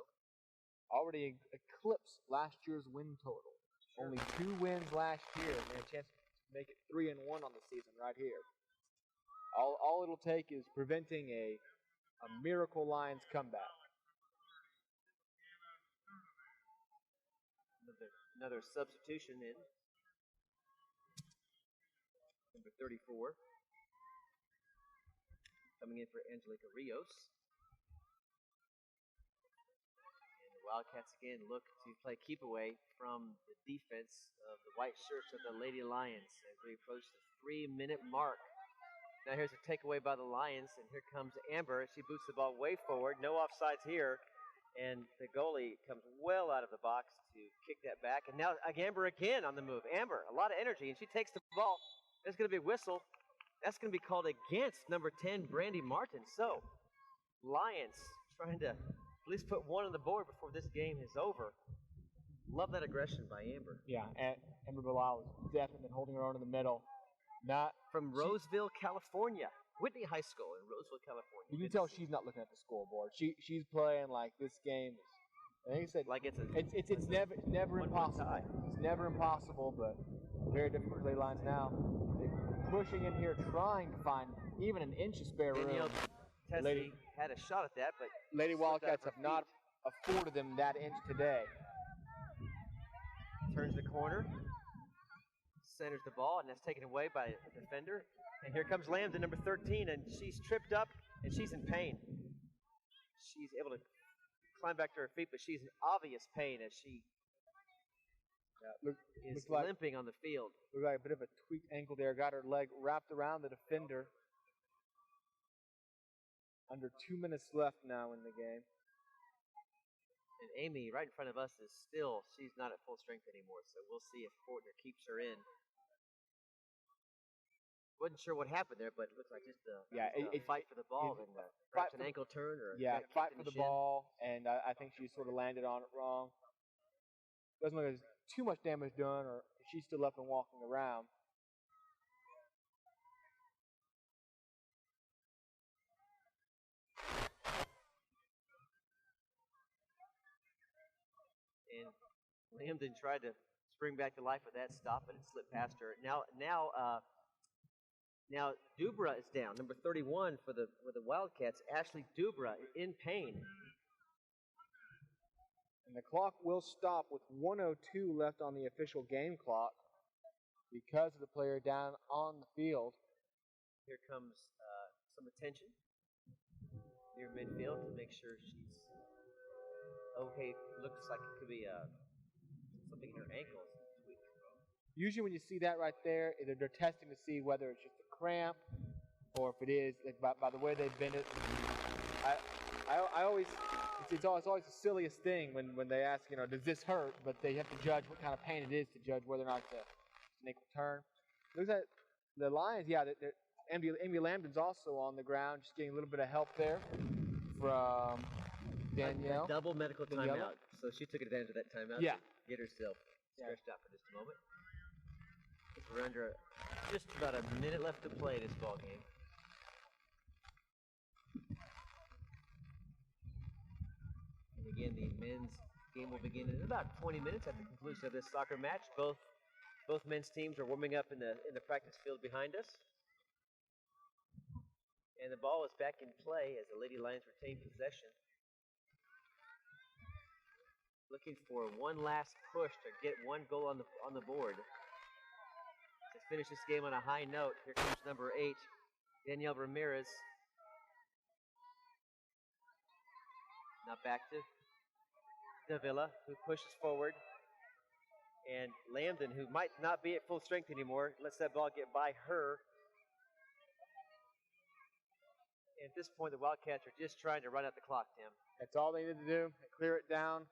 Already eclipsed last year's win total. Sure. Only 2 wins last year. And a chance to make it 3-1 on the season right here. All it'll take is preventing a miracle Lions comeback. Another substitution in. Number 34. Coming in for Angelica Rios. And the Wildcats again look to play keep away from the defense of the white shirts of the Lady Lions as we approach the 3-minute mark. Now here's a takeaway by the Lions, and here comes Amber. She boots the ball way forward. No offsides here. And the goalie comes well out of the box to kick that back. And now Amber again on the move. Amber, a lot of energy, and she takes the ball. There's going to be a whistle. That's going to be called against number 10, Brandy Martin. So, Lions trying to at least put 1 on the board before this game is over. Love that aggression by Amber. Yeah, and Amber Bilal has definitely been holding her own in the middle. From Roseville, California. Whitney High School in Roseville, California. You can Good to tell see. she's not looking at the scoreboard. She's playing like this game is. Like I said, Like it's never 1-1 impossible. tie. It's never impossible, but very difficult for Lady Lions now. They're pushing in here, trying to find even an inch of spare room. Danielle Tessie Lady- had a shot at that, but Lady slipped out of Wildcats her have not feet. afforded them that inch today. Turns the corner, centers the ball, and that's taken away by a defender. And here comes Lambden, number 13, and she's tripped up, and she's in pain. She's able to climb back to her feet, but she's in obvious pain as she is Looks like, limping on the field. looked like a bit of a tweaked ankle there. Got her leg wrapped around the defender. Under 2 minutes left now in the game. And Amy, right in front of us, she's not at full strength anymore, so we'll see if Fortner keeps her in. Wasn't sure what happened there, but it looks like just a fight for the ball and perhaps an ankle turn or Yeah, got fight kicked in for the shin. ball, and I think she sort of landed on it wrong. Doesn't look like there's too much damage done, or she's still up and walking around. And Lambden tried to spring back to life with that stop, but it slipped past her. Now Dubra is down, number 31 for the Wildcats. Ashley Dubra in pain. And the clock will stop with 1:02 left on the official game clock because of the player down on the field. Here comes some attention near midfield to make sure she's okay. Looks like it could be something in her ankles. Usually when you see that right there, either they're testing to see whether it's just a cramp or if it is, like, by the way they bend it. I always, it's always the silliest thing when they ask, does this hurt? But they have to judge what kind of pain it is to judge whether or not it's an ankle turn. Looks like the Lions, Amy Lambden's also on the ground, just getting a little bit of help there from Danielle. A double medical Daniela? timeout. So she took advantage of that timeout Yeah. to get herself stretched out for just a moment. We're under just about a minute left to play this ball game. And again, the men's game will begin in about 20 minutes at the conclusion of this soccer match. Both men's teams are warming up in the practice field behind us. And the ball is back in play as the Lady Lions retain possession. Looking for one last push to get one goal on the board. To finish this game on a high note, here comes number 8, Danielle Ramirez. Now back to Davila, who pushes forward. And Lambden, who might not be at full strength anymore, lets that ball get by her. And at this point, the Wildcats are just trying to run out the clock, Tim. That's all they need to do. Clear it down,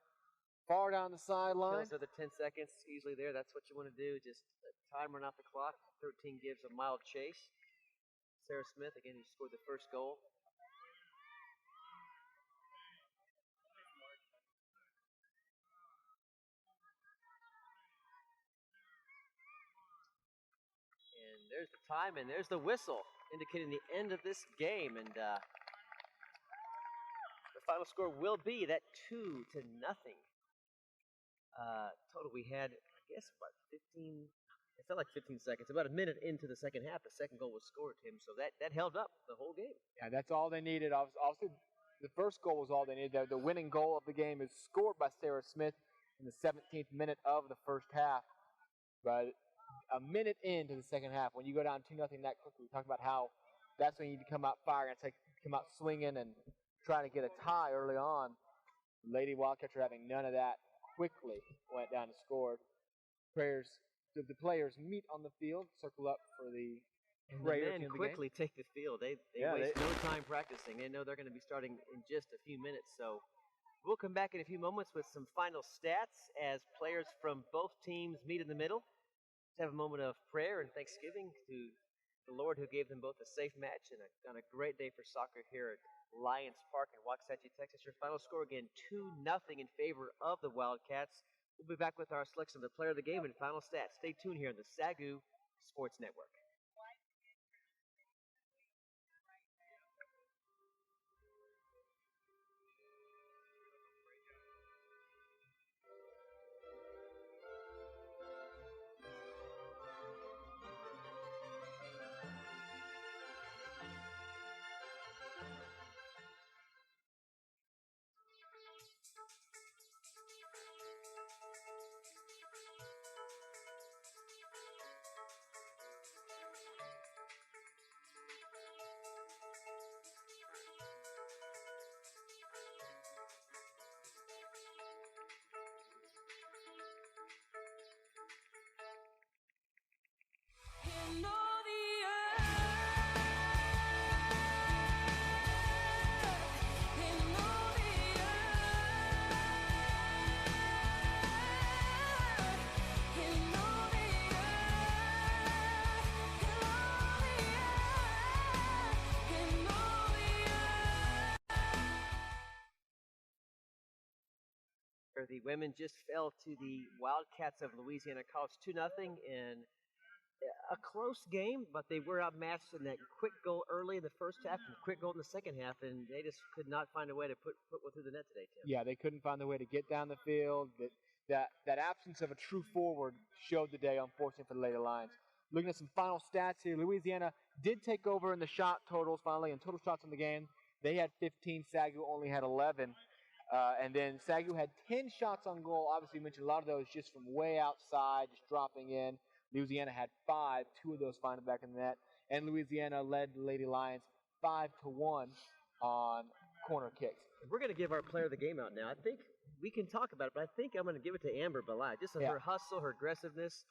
far down the sideline. Kills another 10 seconds easily there. That's what you want to do. Just time run off the clock. 13 gives a mild chase. Sarah Smith, again, who scored the first goal. And there's the time, and there's the whistle, indicating the end of this game. And the final score will be that 2-0. Total we had, I guess, about 15. It felt like 15 seconds. About a minute into the second half, the second goal was scored, Tim. So that held up the whole game. Yeah, that's all they needed. Obviously, the first goal was all they needed. The winning goal of the game is scored by Sarah Smith in the 17th minute of the first half. But a minute into the second half, when you go down 2-0 that quickly, we talked about how that's when you need to come out firing. It's like come out swinging and trying to get a tie early on. Lady Wildcats are having none of that. Quickly went down and scored. The players meet on the field, circle up for the prayer And the men to end the quickly take the field. They waste no time practicing. They know they're going to be starting in just a few minutes. So we'll come back in a few moments with some final stats as players from both teams meet in the middle. Let's have a moment of prayer and thanksgiving to the Lord who gave them both a safe match and on a great day for soccer here at Lions Park in Waxahachie, Texas. Your final score again, 2-0 in favor of the Wildcats. We'll be back with our selection of the player of the game and final stats. Stay tuned here on the SAGU Sports Network. The women just fell to the Wildcats of Louisiana College 2-0 in a close game, but they were outmatched in that quick goal early in the first half and quick goal in the second half, and they just could not find a way to put one through the net today, Tim. Yeah, they couldn't find a way to get down the field. That absence of a true forward showed the day, unfortunately, for the Lady Lions. Looking at some final stats here, Louisiana did take over in the shot totals finally, and total shots in the game. They had 15, SAGU only had 11. And then SAGU had 10 shots on goal. Obviously, you mentioned a lot of those just from way outside, just dropping in. Louisiana had 5, 2 of those finding back in the net. And Louisiana led the Lady Lions 5-1 on corner kicks. We're going to give our player of the game out now. I think we can talk about it, but I think I'm going to give it to Amber Belai. Just her hustle, her aggressiveness,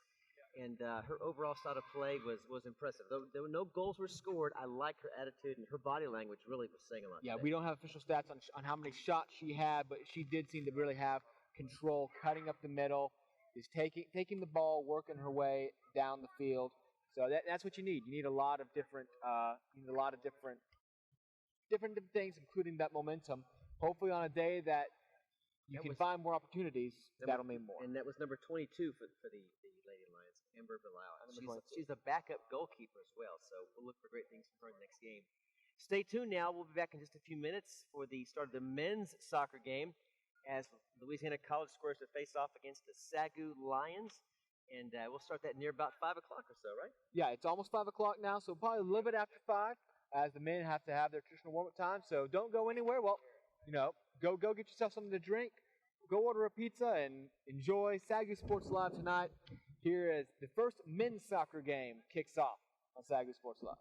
and her overall style of play was impressive. Though no goals were scored, I like her attitude, and her body language really was saying a lot. Yeah, today. we don't have official stats on how many shots she had, but she did seem to really have control, cutting up the middle, is taking the ball, working her way down the field. So that's what you need. You need a lot of different different things, including that momentum. Hopefully, on a day that you can find more opportunities, that'll mean more. And that was number 22 for the Lady Lions, Amber Bilal. She's a backup goalkeeper as well, so we'll look for great things from her in the next game. Stay tuned now. We'll be back in just a few minutes for the start of the men's soccer game as Louisiana College squares to face off against the SAGU Lions. And we'll start that near about 5 o'clock or so, right? Yeah, it's almost 5 o'clock now, so probably a little bit after 5 as the men have to have their traditional warm-up time. So don't go anywhere. Well, go get yourself something to drink. Go order a pizza and enjoy SAGU Sports Live tonight. Here as the first men's soccer game kicks off on SAGU Sports Live.